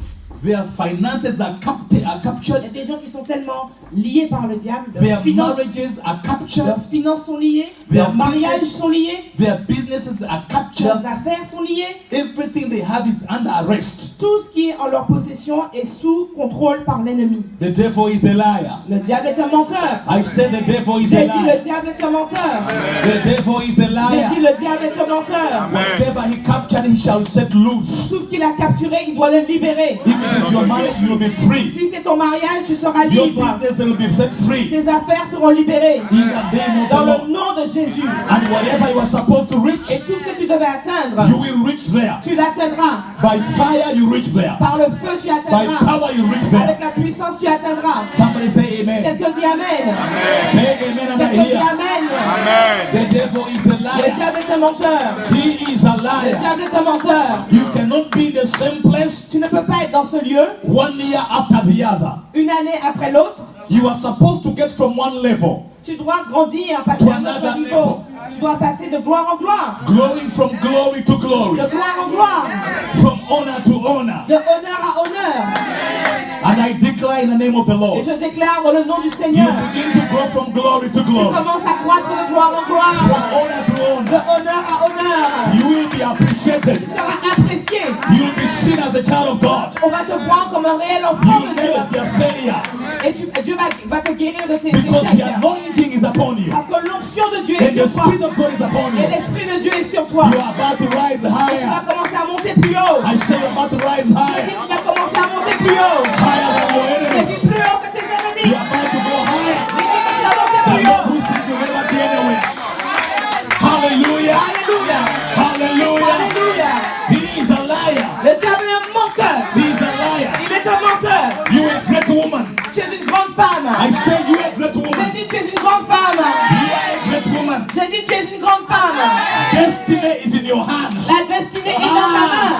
Their finances are captured. Il y a des gens qui sont tellement liés par le diable, Their leurs finances, marriages are captured. leurs finances sont liées, Their leurs mariages business- sont liés, Their businesses are captured. leurs affaires sont liées. Everything they have is under arrest. Tout ce qui est en leur possession est sous contrôle par l'ennemi. The devil is a liar. Le diable est un menteur. I said the devil is J'ai a dit liar. le diable est un menteur. The devil is a J'ai dit liar. le diable est un menteur. Whatever he captured, he shall set loose. Tout ce qu'il a capturé, il doit le libérer. If it is your marriage, you will be free. Si c'est ton mariage, tu seras Your libre. business will be set free. Tes affaires seront libérées. In the name of the Dans Lord. le nom de Jésus. And whatever you are supposed to reach, Et tout ce que tu devais atteindre, you will reach there. tu l'atteindras. By fire, you reach there. Par le feu, tu By atteindras. power, you reach there. Avec la puissance, tu atteindras. Somebody say amen. Quelqu'un dit Amen. Say amen and I Quelqu'un dit hear. Amen. The devil is a Le liar. diable est un menteur. He is a Le liar. diable est un menteur. You cannot be in the same place Tu ne peux pas être dans ce lieu 1 year after the other. une année après l'autre. You are supposed to get from one level, Tu dois grandir, passer To à un autre another niveau. Tu dois passer de gloire en gloire. growing from glory to glory, De gloire en gloire. from honor to honor. De honneur à honneur. And I declare in the name of the Et Lord, je déclare dans le nom du you Seigneur. begin to grow from glory to Tu glory, commences à croître de gloire en from gloire. honor to De honor. honneur à honneur. You will be appreciated. Tu seras apprécié. You will be seen as a child of God. On va te voir comme un réel You enfant will de Dieu. never be a failure Et Dieu va te guérir de tes because the échecs. anointing is upon you Parce que l'onction de Dieu est and the sur toi. Spirit of God is upon Et you. l'Esprit de Dieu est sur toi. You are about to rise Et tu higher. vas commencer à monter plus haut. I say you're about to rise Je dis, higher, tu vas commencer à monter plus haut. higher than your Je enemies. dis plus haut que tes ennemis. You're about to go higher. Je dis que tu vas monter The plus Lord haut. who sees you never be anywhere. Hallelujah. Alléluia. Hallelujah. Alléluia. He is a liar. Le diable est un menteur. He is a liar. Il est un menteur. You are a great woman. Tu es une grande femme. I say you are a great J'ai woman. dit tu es une grande femme. You are a great woman. J'ai dit tu es une grande femme. Destiny is in your hands. La destinée est dans ta main.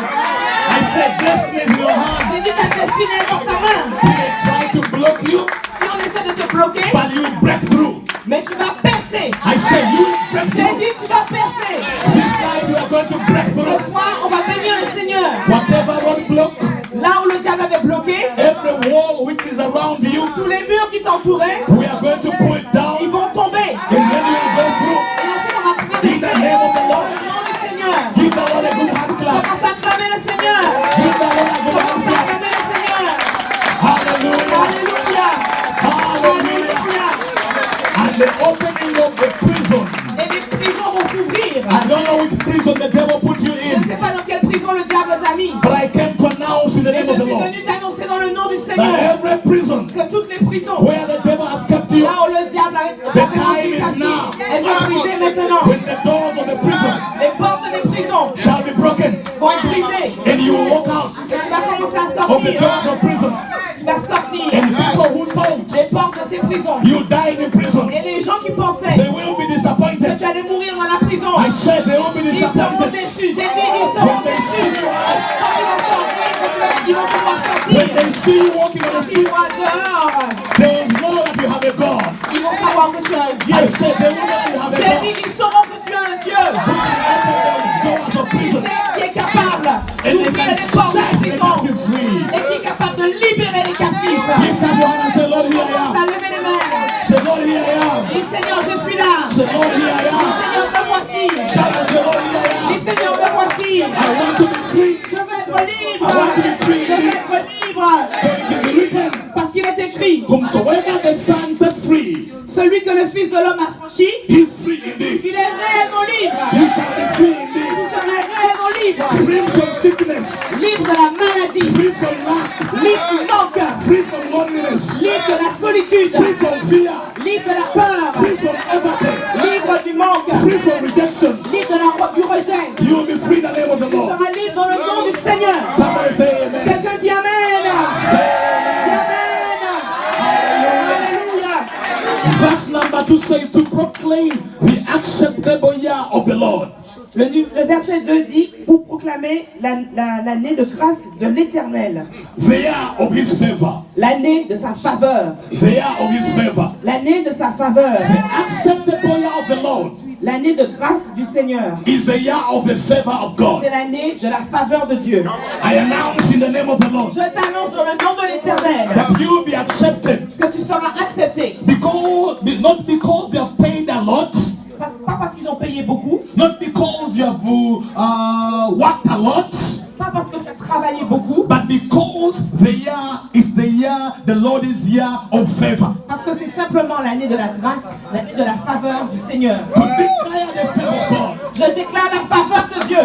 I said destiny is in your hands. J'ai dit ta destinée est dans ta main. They try to block you, Si on essaie de te bloquer, but you break through. mais tu vas percer. I say you will break J'ai through. dit tu vas percer. This night you are going to break Ce through. soir, on va bénir le Seigneur. Whatever roadblock, Là où le diable avait bloqué, every wall which is around you, tous les murs qui t'entouraient, we are going to pull it down, ils vont tomber. and then you will go through. Et ensuite, on va In traverser the name of the dans Lord, le nom du Seigneur. give the Lord a good hand clap. Commence à acclamer le Seigneur. Give the Lord a good hand Commence à clap. acclamer le Seigneur. Hallelujah. Alléluia. Hallelujah. Alléluia. And the opening of the prison. Et les prisons vont s'ouvrir. I don't know which prison the devil put you Je ne in, sais pas dans quelle prison le diable t'a mis. but I came to announce in the Mais name je of the suis Lord venu t'annoncer dans le nom du that Seigneur every prison que toutes les prisons, where the devil has kept you, là où le diable avait rendu captif, elles vont briser maintenant. when the doors of the prison Les portes des prisons shall be broken, vont être brisées. and you will walk out Et tu vas commencer à of the sortir. doors of prison, Tu vas sortir and people who thought des portes de ces prisons. you died in prison, Et les gens qui pensaient they will be que disappointed. tu allais mourir dans la prison, I said they will be ils seront disappointed déçus. J'ai dit, ils seront déçus. Quand ils vont sortir, ils vont pouvoir sortir. when they see you walking on the Quand ils street. voient dehors, They will know that you have a God. ils vont savoir que tu es un I Dieu. said they will know you have a J'ai God. dit, ils sauront que tu es un Dieu. Doors of Qui prison, sait, qui est capable and they d'ouvrir can les portes set de the prison captive free. et qui est capable de libérer les captifs. Lift up your hand and say, Lord, here I Commence am. à lever les mains. Say, Lord, here I am. Dis Seigneur, je suis là. Say, Lord, here I Dis am. Seigneur, me voici. Shout and say, Lord, here I Dis am. Seigneur, me voici. I want to be free. Je veux être libre. I want to be free. Je veux être libre. So it is written, Parce qu'il est écrit, whomsoever the Son sets free, celui que le Fils de l'homme a franchi, is free indeed. il est réellement libre. You shall be free indeed. Tu seras réellement libre. Free from sickness. Libre de la maladie. Free from lack. Libre du manque. Free from loneliness. Libre de la solitude. Free from fear. Libre de la peur. Free from everything. Libre du manque. Free from rejection. Libre du rejet. You will be free in the name of the Tu Lord. seras libre dans le nom du Seigneur. Somebody say amen. Quelqu'un dit Amen. Dis Amen. Alléluia. Verse number 2 says to proclaim the acceptable year of the Lord. Le verset 2 dit, pour proclamer l'année de grâce de l'Éternel, The year of his favor. l'année de sa faveur, The year of his favor. l'année de sa faveur, The acceptable year of the Lord l'année de grâce du Seigneur. is the year of the favor of God. C'est l'année de la faveur de Dieu. I announce in the name of the Lord Je t'annonce dans le nom de l'Éternel that you will be accepted que tu seras accepté. not because you have paid a lot, Pas parce qu'ils ont payé beaucoup, not because you have worked a lot, pas parce que tu as travaillé beaucoup, but because the year is the year, the Lord is year of favor. parce que c'est simplement l'année de la grâce, l'année de la faveur du Seigneur. To declare the favor of God Je déclare la faveur de Dieu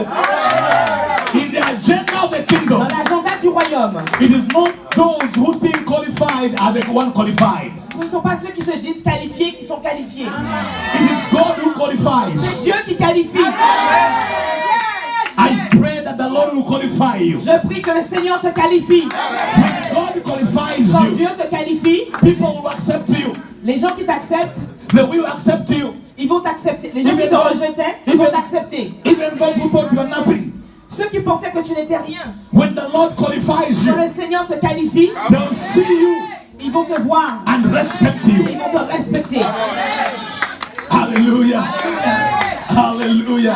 in the agenda of the kingdom. dans l'agenda du royaume. royaume. It is not those who think qualified are the one qualified. Ce ne sont pas ceux qui se disent qualifiés qui sont qualifiés. It is God who qualifies. C'est Dieu qui qualifie. I pray that the Lord will qualify you. Je prie que le Seigneur te qualifie. When God qualifies Quand you, Dieu te qualifie, people will accept you. les gens qui t'acceptent, They will accept you. ils vont t'accepter. Les gens qui te rejetaient, ils vont t'accepter. Even those who thought you were nothing. Ceux qui pensaient que tu n'étais rien, When the Lord qualifies you, quand le Seigneur te qualifie, they will see you ils vont te voir. and respect you. Ils vont te respecter. Hallelujah. Hallelujah. Alléluia.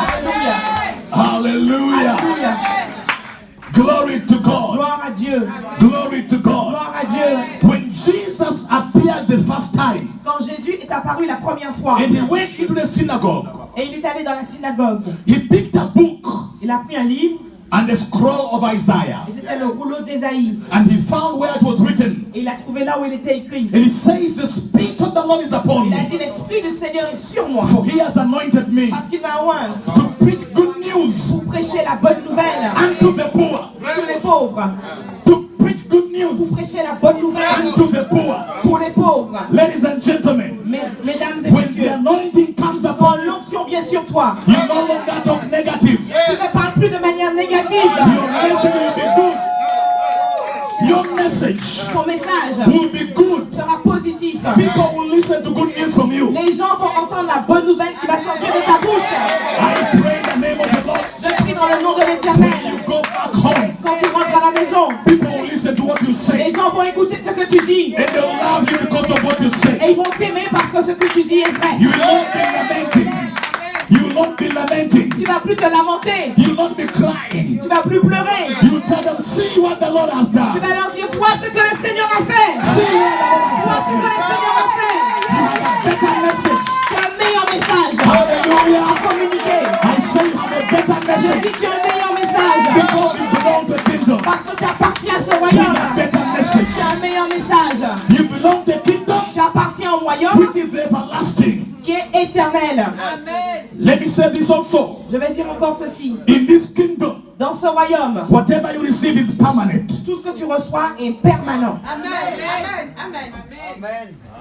Hallelujah. Alléluia. Glory to God. Gloire à Dieu. Glory to God. Gloire à Dieu. When Jesus appeared the first time Quand Jésus est apparu la première fois and he went into the synagogue, et il est allé dans la synagogue, he picked a book il a pris un livre and a scroll of Isaiah et c'était le rouleau d'Ésaïe. and he found where it was written. Et il a trouvé là où il était écrit. And he says, the Spirit of the Lord is upon Il a me, dit, l'Esprit du Seigneur est sur moi for he has anointed me parce qu'il m'a oint to preach good news pour prêcher la bonne nouvelle unto the poor. sur les pauvres. To preach good Pour news prêcher la bonne nouvelle unto the poor. pour les pauvres. Ladies and gentlemen, Mesdames et when the messieurs, anointing comes quand upon you, l'onction vient sur toi, you no longer talk negative. tu ne parles plus de manière négative. Your message will be good. Your message Ton message will be good. sera positif. People will listen to good news from you. Les gens vont entendre la bonne nouvelle qui va sortir de ta bouche. I pray in the name of the Lord. Je prie dans le nom de When l'Éternel. you go back home, Quand tu rentres à la maison, people will listen to what you say. les gens vont écouter ce que tu dis. And they will love you because of what you say. Et ils vont t'aimer parce que ce que tu dis est vrai. You will not be lamenting. You will not be lamenting. Tu vas plus te lamenter. You will not be crying. Tu vas plus pleurer. You will tell them, see what the Lord has Tu done. vas leur dire, vois ce que le Seigneur a fait. See what Vois ce que le Seigneur a fait. you have a better message. Tu as un meilleur message Hallelujah. à communiquer. I say you have a better Je message dis, tu as un meilleur message. because you belong to the kingdom. Parce que tu appartiens à ce You royaume. have a better Tu message. as un meilleur message. You belong to the kingdom Tu appartiens au royaume which is everlasting. qui est éternel. Let me say this also. Je vais dire encore ceci. In this kingdom, Dans ce royaume, whatever you receive is permanent. tout ce que tu reçois est permanent.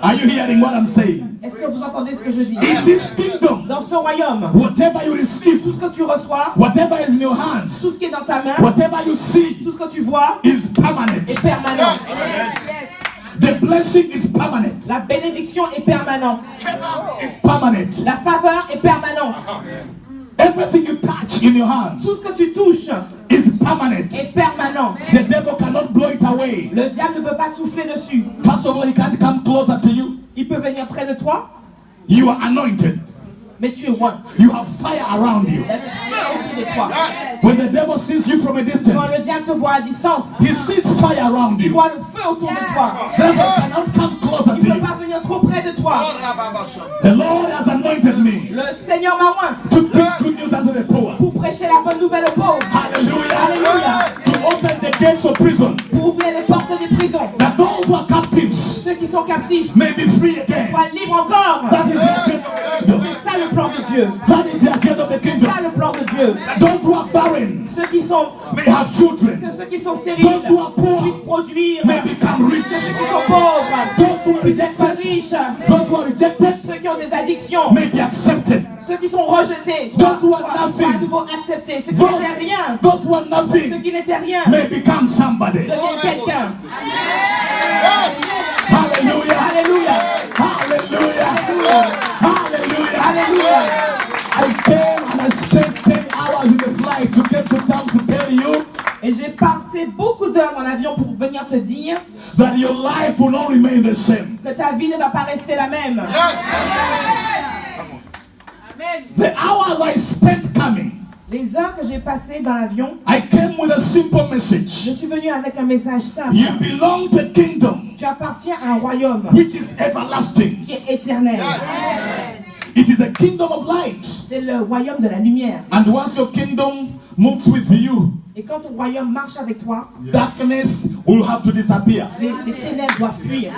Are you hearing what I'm saying? Est-ce que vous entendez ce que je dis? In this kingdom, Dans ce royaume, whatever you receive, tout ce que tu reçois, whatever is in your hands, tout ce qui est dans ta main, whatever you see tout ce que tu vois is permanent. est permanent. The blessing is permanent. La bénédiction est permanente. It's permanent. La faveur est permanente. Everything you touch in your hands Tout ce que tu touches is permanent. est permanent. The devil cannot blow it away. Le diable ne peut pas souffler dessus. First of all, he can't come closer to you. Il peut venir près de toi, You are anointed. mais tu es loin. You have fire around you. Il y a du feu autour de toi. When the devil sees you from a Quand distance, le diable te voit à distance, he sees fire around il you. voit le feu autour de toi. Therefore, he cannot come closer Il to ne peut you. pas venir trop près de toi. The Lord has anointed me Le Seigneur m'a oint to preach good news unto the poor. pour prêcher la bonne nouvelle aux pauvres. Hallelujah. Alléluia. To open the gates of prison, Pour ouvrir les portes des prisons. that those who are captives Ceux qui sont captifs may be free again. soient libres encore. That is the agenda of the kingdom. C'est ça le plan de Dieu. That is the agenda of the C'est kingdom. ça le plan de Dieu. Those who are barren Ceux qui sont, may have children. que ceux qui sont stériles Those who are poor puissent produire. may become rich. Que ceux qui sont pauvres Those who are puissent être rejected, riches. those who are rejected Ceux qui ont des addictions, may be accepted. ceux qui sont rejetés, soient Those who are nothing. à nouveau acceptés. Ceux qui n'étaient rien, Those who are ceux nothing qui n'étaient rien, may become somebody. deviennent quelqu'un. Hallelujah. Alléluia. Hallelujah. Hallelujah. Alléluia. I came and I spent 10 hours in the flight to get to town to tell you Et j'ai passé beaucoup d'heures dans l'avion pour venir te dire that your life will not remain the same. que ta vie ne va pas rester la même. The hours I spent coming, Les heures que j'ai passées dans l'avion, I came with a simple je message. suis venue avec un message simple. You belong to a kingdom Tu appartiens à un royaume which is everlasting. qui est éternel. It is a kingdom of light. C'est le royaume de la lumière. And once your kingdom moves with you, Et quand ton royaume marche avec toi, darkness will have to disappear. les ténèbres doivent fuir.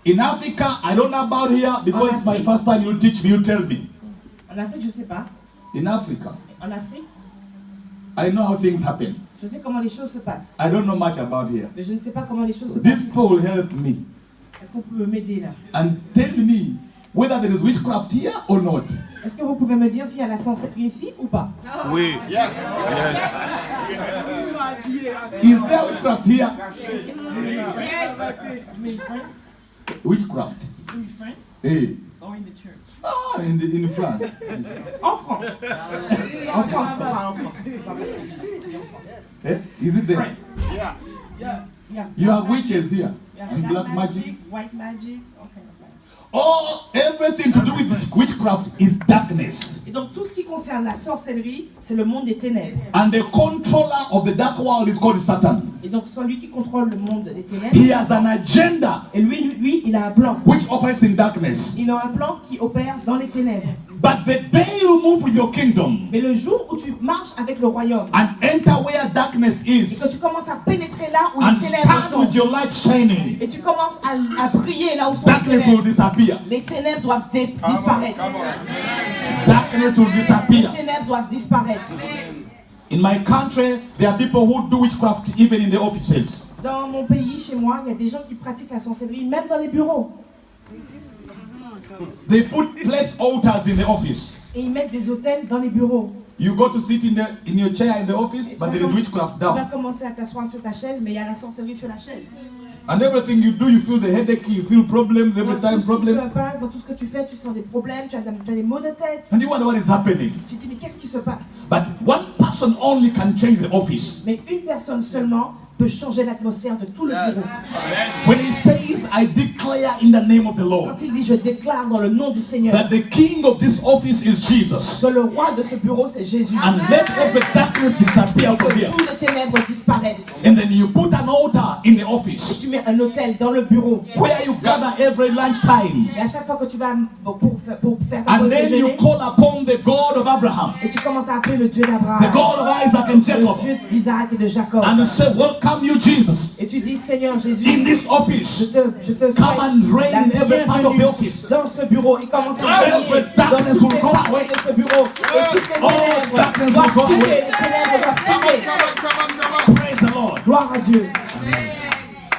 In Africa, I don't know about here because it's my first time. You teach me, you tell me. En Afrique, je ne sais pas. In Africa, En Afrique, I know how things happen. Je sais comment les choses se passent. I don't know much about here. Mais je ne sais pas comment les choses se This passent. people will help me Est-ce qu'on peut m'aider là? and tell me whether there is witchcraft here or not. Est-ce que vous pouvez me dire s'il y a la sorcellerie ici ou pas? Oui. Yes. Is there witchcraft here? In France? Witchcraft. In France? Hey. Or in the church? Ah, in France. En France. En France, pas en France. Eh? Is it there? France. Yeah. Yeah. You have witches here Yeah, and black magic. white magic, all kind of magic. Oh, everything to do with witchcraft is darkness. Et donc tout ce qui concerne la sorcellerie, c'est le monde des ténèbres. And the controller of the dark world is called Satan. Et donc celui qui contrôle le monde des ténèbres, He has an agenda et lui, il a un plan. which operates in darkness. Il a un plan qui opère dans les ténèbres. But the day you move with your kingdom Mais le jour où tu marches avec le royaume, and enter where darkness et que is tu commences à pénétrer là où and les ténèbres stand with sont, your light shining, et tu commences à briller là où sont les darkness will ténèbres, disappear. les ténèbres doivent disparaître. Darkness will Les disappear. ténèbres doivent disparaître. In my country, there are people who do witchcraft even in the offices. Dans mon pays, chez moi, il y a des gens qui pratiquent la sorcellerie, même dans les bureaux. They put place altars in the office. Et ils mettent des autels dans les bureaux. You go to sit in your chair in the office, but there is witchcraft Tu vas down. commencer à t'asseoir sur ta chaise, mais il y a la sorcellerie sur la chaise. And everything you do, you feel the headache, you feel problems every Dans time, tout ce qui se problems. passe, dans tout ce que tu fais, tu sens des problèmes, tu as des maux de tête. And you wonder what is happening. Tu te dis, mais qu'est-ce qui se passe? But one person only can change the office. Mais une personne seulement peut changer l'atmosphère de tout le bureau. When he says, I declare in the name of the Lord Quand il dit, je déclare dans le nom du Seigneur that the king of this office is Jesus. que le roi de ce bureau, c'est Jésus. And let every darkness disappear from Que here. toutes les ténèbres disparaissent. And then you put an altar in the Et office tu mets un autel dans le bureau. where you gather every lunchtime. Et à chaque fois que tu vas pour faire ta And pause then you déjeuner, call upon the God of Abraham, et tu commences à appeler le Dieu the d'Abraham, God of Isaac and le Jacob, Dieu d'Isaac et de Jacob. and you say, welcome you, Jesus, Et tu dis, Seigneur Jésus, in this je office. te souhaite Come and reign la in every part of the bienvenue office. dans ce bureau. Et commence à Every briller darkness dans toutes will les go parties away. de ce bureau. Et toutes les All darkness ténèbres will go doivent quitter. away. Les ténèbres doivent quitter. Praise the Lord. Gloire à Dieu.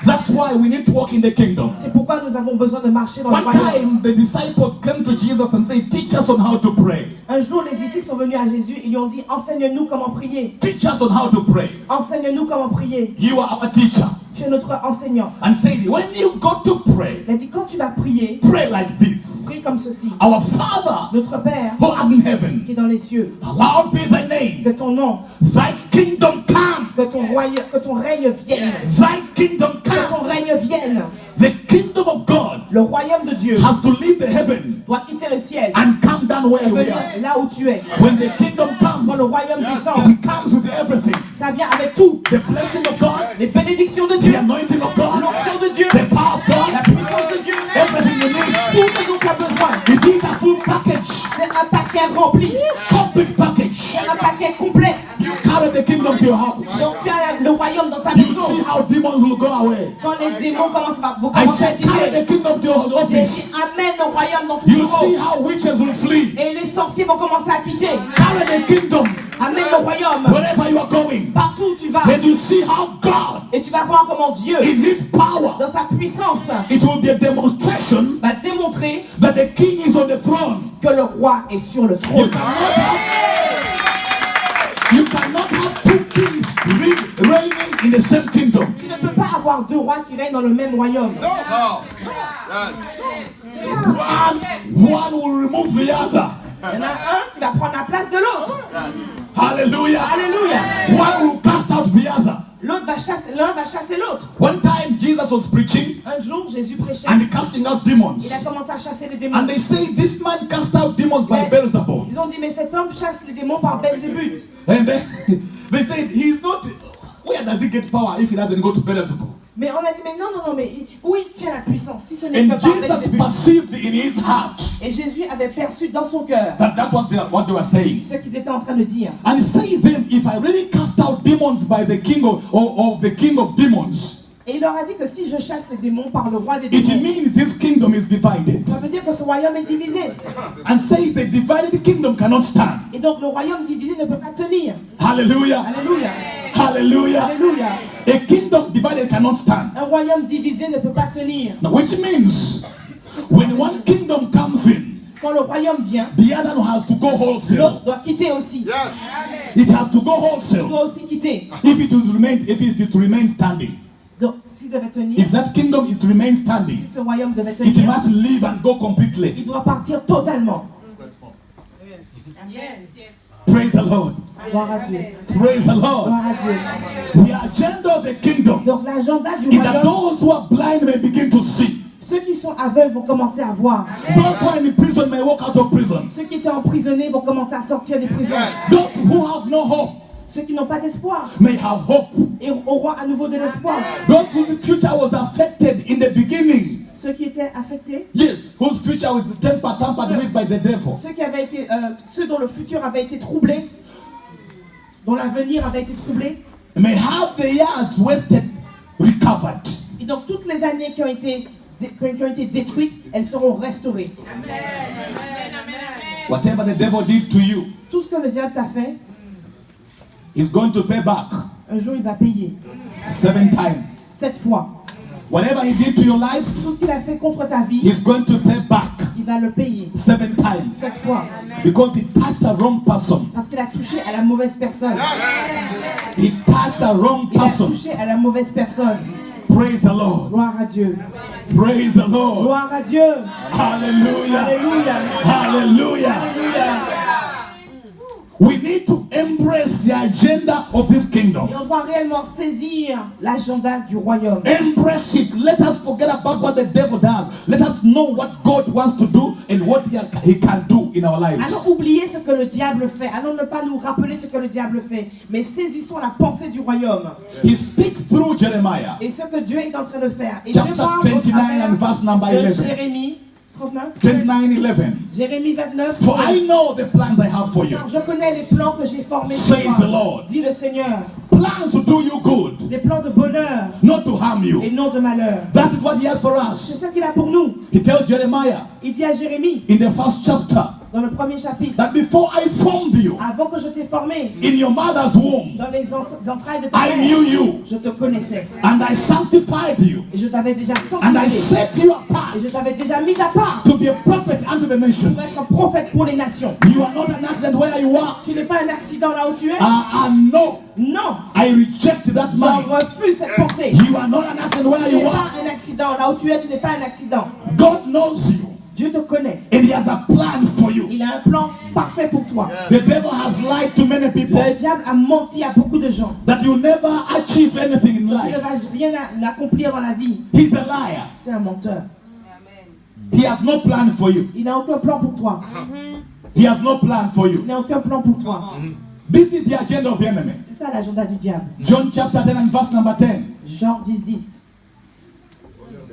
That's why we need to walk in the kingdom. C'est pourquoi nous avons besoin de marcher dans le One royaume. time, the disciples came to Jesus and said, teach us on how to pray. Un jour, les disciples sont venus à Jésus et lui ont dit, enseigne-nous comment prier. Teach us on how to pray. Enseigne-nous comment prier. You are our teacher. Tu es notre enseignant. And said, when you go to pray, Il a dit, quand tu vas prier, pray like this. prie comme ceci. Our Father Notre Père, who art in heaven, qui est dans les cieux, hallowed be thy name. que ton nom, Thy kingdom come. que ton règne vienne. Thy kingdom Que ton come. règne vienne. The kingdom of God Le royaume de Dieu has to leave the heaven doit quitter le ciel and come down where et we venir are. là où tu es. When the kingdom Quand le comes, royaume descend, it comes with everything. ça vient avec tout. The blessing of God, Les bénédictions de the Dieu, anointing of God, l'onction de Dieu, the power of la God, puissance de Dieu, everything you need. tout ce dont tu as besoin. It is a full package, C'est un paquet rempli. complete package. C'est un paquet complet. You carry the kingdom to your house. Donc tu as le royaume dans ta You maison. see how demons will go away. Quand les démons vous I commencez à said, carry quitter, the kingdom to your j'ai office. dit amène le royaume dans ton You see bureau. how witches will flee. Et les sorciers vont commencer à quitter. Carry the kingdom Amène le royaume. wherever you are going. Partout où tu vas. Then you see how God, Et tu vas voir comment Dieu, in His power, dans sa puissance, it will be a demonstration va démontrer that the king is on the throne. que le roi est sur le You trône. cannot have two kings reigning in the same kingdom. Tu ne peux pas avoir deux rois qui règnent dans le même royaume. No. C'est ça. One will remove the other. Il y en a un qui va prendre la place de l'autre. Hallelujah. Alléluia. One will cast out the other. L'un va chasser l'autre. One time Jesus was preaching Un jour, Jésus prêchait. and casting out demons. Il a commencé à chasser les démons. And they say this man cast out demons by Beelzebub. Ils ont dit, mais cet homme chasse les démons par Belzébuth. And then they said he's not. Where does he get power if he doesn't go to Beelzebub? Mais on a dit, mais non, mais où il tient la puissance si ce n'est And que par Jesus Belzébuth? perceived in his heart Et Jésus avait perçu dans son cœur that was what they were saying. ce qu'ils étaient en train de dire. And say them, if I really cast out demons by the king of the king of demons, Et il leur a dit que si je chasse les démons par le roi des it démons, means this kingdom is divided. ça veut dire que ce royaume est divisé. And say the divided kingdom cannot stand. Et donc le royaume divisé ne peut pas tenir. Hallelujah. Alléluia. Hallelujah. Alléluia. A kingdom divided cannot stand. Un royaume divisé ne peut pas tenir. Now, which means when one kingdom comes in, Quand le royaume vient, the other one has to go wholesale. l'autre doit quitter aussi. It has to go Il wholesale doit aussi quitter. if it is to remain standing. Donc, s'il devait tenir, If that kingdom is to remain si standing, ce royaume devait it tenir, must leave and go completely. il doit partir totalement. Praise the Lord. Gloire à Dieu. Praise the Lord. Gloire à Dieu. The agenda of the kingdom Donc, l'agenda du is that royaume, those who are blind may begin to see. ceux qui sont aveugles vont commencer à voir. Those who are in prison may walk out of prison. Ceux qui étaient emprisonnés vont commencer à sortir des prisons. Those who have no hope Ceux qui n'ont pas d'espoir may have hope. et auront à nouveau de l'espoir. Those whose future was affected in the beginning. Ceux qui étaient affectés, Yes, whose future was tampered with by the devil. ceux dont le futur avait été troublé, dont l'avenir avait été troublé, May have the years wasted recovered. et donc toutes les années qui ont été détruites, elles seront restaurées. Whatever the devil did to you, Tout ce que le diable t'a fait, he's going to pay back un jour il va payer 7 times. 7 fois. Whatever he did to your life, Tout ce qu'il a fait contre ta vie, he's going to pay back il va le payer 7 times. 7 fois. Because he touched the wrong person. Parce qu'il a touché à la mauvaise personne. He touched the wrong Il a person. touché à la mauvaise personne. Praise the Lord. Gloire à Dieu. Praise the Lord. Gloire à Dieu. Hallelujah. Alléluia. Hallelujah. Alléluia. We need to embrace the agenda of this kingdom. Et on doit réellement saisir l'agenda du royaume. Embrace it. Let us forget about what the devil does. Let us know what God wants to do and what he can do in our lives. Allons oublier ce que le diable fait. Allons ne pas nous rappeler ce que le diable fait. Mais saisissons la pensée du royaume. He speaks through Jeremiah. Et ce que Dieu est en train de faire. Et Chapter Dieu parle 29 and verse number de 11. Jérémie 39. 29:11. Jérémie 29. For I know the plans I have for you. Car je connais les plans que j'ai formés pour Says toi, the Lord. dit le Seigneur. Plans to do you good, Des plans de bonheur not to harm et you. non de malheur. That is what he has for C'est us. ça qu'il a pour nous. He tells Jeremiah Il dit à Jérémie, in the first chapter dans le premier chapitre, that before I formed you avant que je t'ai formé in your mother's womb, dans les entrailles de ta I knew mère, you je te connaissais. and I sanctified you Et je t'avais déjà and I sanctifié. set you apart Et je t'avais déjà mis à part to be a prophet unto the nations. pour être un prophète pour les nations. You are not an accident where you are. Tu n'es pas un accident là où tu es. No, Non, I reject that je mind. refuse cette pensée. You are not an accident where Tu n'es you are. pas un accident là où tu es. Tu n'es pas un accident. God knows you Dieu te connaît. and he has a plan for you. Il a un plan parfait pour toi. The devil has lied to many people Le diable a menti à beaucoup de gens. that you never achieve anything in Tu ne life. vas rien accomplir dans la vie. He's a liar. C'est un menteur. He has no plan for you. Il n'a aucun plan pour toi. He has no plan for you. Il n'a aucun plan pour toi. This is the agenda of the enemy. C'est ça l'agenda du diable. John chapter 10 and verse number 10. Jean 10:10.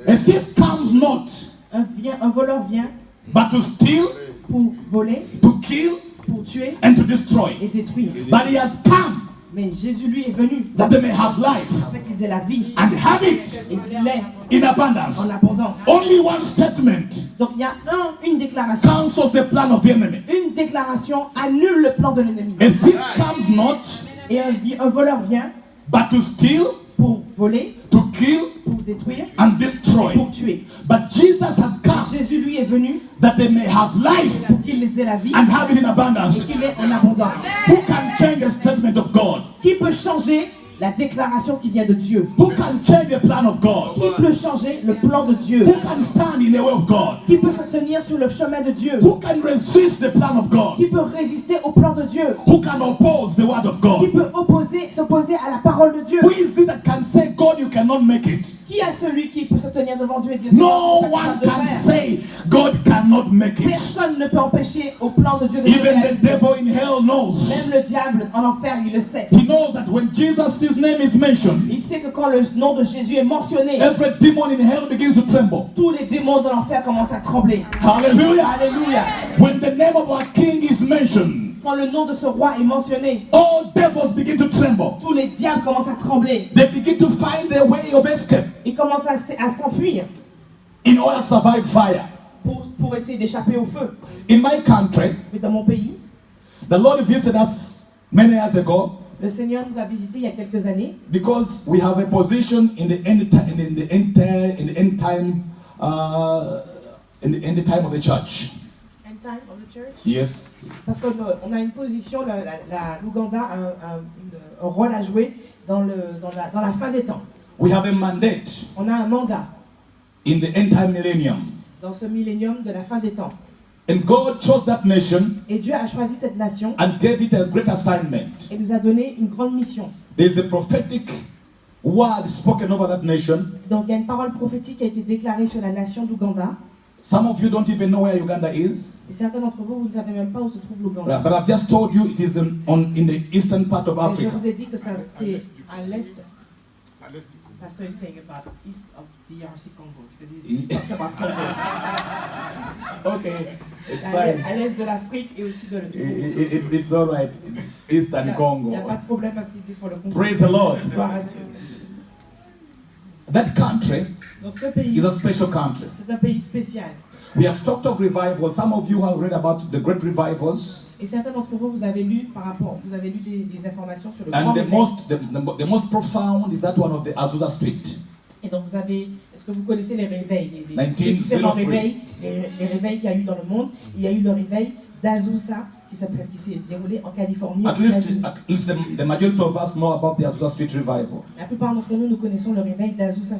A thief comes not Un voleur vient but to steal, pour voler, to kill, pour tuer and to destroy. et détruire. But he has come Mais Jésus lui est venu that they may have life afin qu'ils aient la vie and have it et qu'ils l'aient in abundance. en abondance. Only one statement Donc il y a une déclaration. cancels the plan of the enemy. Une déclaration annule le plan de l'ennemi. A thief comes not Et un voleur vient but to steal, pour voler, to kill, pour détruire, and destroy. pour tuer. But Jesus has come Jésus lui est venu that they may have life pour qu'il les ait la vie and have it in abundance. et qu'il ait en abondance. Who can change the statement of God? Qui peut changer la déclaration qui vient de Dieu? Who can change the plan of God? Qui peut changer le plan de Dieu? Who can stand in the way of God? Qui peut se tenir sur le chemin de Dieu? Who can resist the plan of God? Qui peut résister au plan de Dieu? Who can oppose the word of Qui God? peut s'opposer à la parole de Dieu? Who is it that can say, God, you cannot make it? Qui est celui qui peut se tenir devant Dieu et dire No c'est pas one capable de can faire? say, God cannot make it. Personne ne peut empêcher au plan de Dieu de se Even the réaliser. devil in hell knows. Même le diable en enfer, il le sait. He knows that when Jesus' name is mentioned, Il sait que quand le nom de Jésus est mentionné, every demon in hell begins to tremble. tous les démons de l'enfer commencent à trembler. Hallelujah. Alléluia. When the name of our King is mentioned, Quand le nom de ce roi est mentionné, all devils begin to tremble. tous les diables commencent à trembler. They begin to find their way of escape Ils commencent à s'enfuir in order to survive fire. pour essayer d'échapper au feu. In my country, Mais dans mon pays, the Lord visited us many years ago Le Seigneur nous a visités il y a quelques années. Because we have a position in the end time, in the end time of the church. End time of the church. Yes. Parce qu'on a une position, l'Ouganda a un rôle à jouer dans la fin des temps. We have a mandate On a un mandat in the end time millennium. dans ce millénium de la fin des temps. And God chose that nation Et Dieu a choisi cette nation and gave it a great assignment. et nous a donné une grande mission. There's a prophetic word spoken over that nation. Donc il y a une parole prophétique qui a été déclarée sur la nation d'Ouganda. Some of you don't even know where Uganda is. Et certains d'entre vous, vous ne savez même pas où se trouve l'Ouganda. But I've just told you it is in the eastern part of Et je Africa. vous ai dit que c'est à l'est. À l'est du Congo. Pastor is saying about it's east of DRC Congo. Because he talks about Congo. Okay, it's À fine. l'est de l'Afrique et aussi de du Congo. It's all right. It's eastern Il Congo. n'y a pas de problème parce qu'il dit pour le Congo. Praise the Lord. Gloire à Dieu. That country Donc ce pays, is a special country. c'est un pays spécial. We have talked of revival. Some of you have read about the great revivals. Et certains d'entre vous, vous avez lu des informations sur le grand And réveil. the most profound is that one of the Azusa Street. Et donc est-ce que vous connaissez les réveils, les 1903. différents réveils, les réveils qu'il y a eu dans le monde. Il y a eu le réveil d'Azusa qui s'est déroulé en Californie. At least the majority of us know about the Azusa Street revival. La plupart d'entre nous connaissons le réveil d'Azusa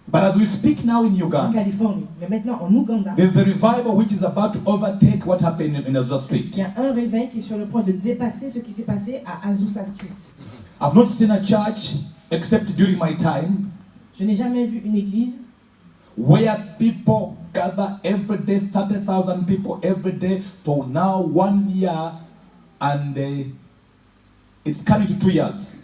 But as we speak now in en Uganda, Californie. Mais maintenant en Ouganda, there's a revival which is about to overtake what happened in Azusa Street. il y a un réveil qui est sur le point de dépasser ce qui s'est passé à Azusa Street. I've not seen a church except during my time Je n'ai jamais vu une église where people gather every day, 30,000 people every day for now 1 year, and it's coming to 2 years.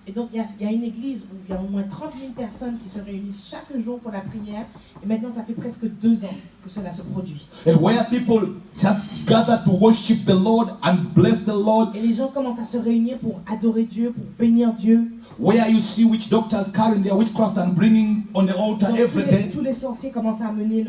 Et donc, il y a une église où il y a au moins 30 000 personnes qui se réunissent chaque jour pour la prière. Et maintenant, ça fait presque 2 ans que cela se produit. And where people just gather to worship the Lord and bless the Lord. Et les gens commencent à se réunir pour adorer Dieu, pour bénir Dieu. Where you see witch doctors carrying their witchcraft and bringing on the altar Donc, every day. tous les sorciers commencent à amener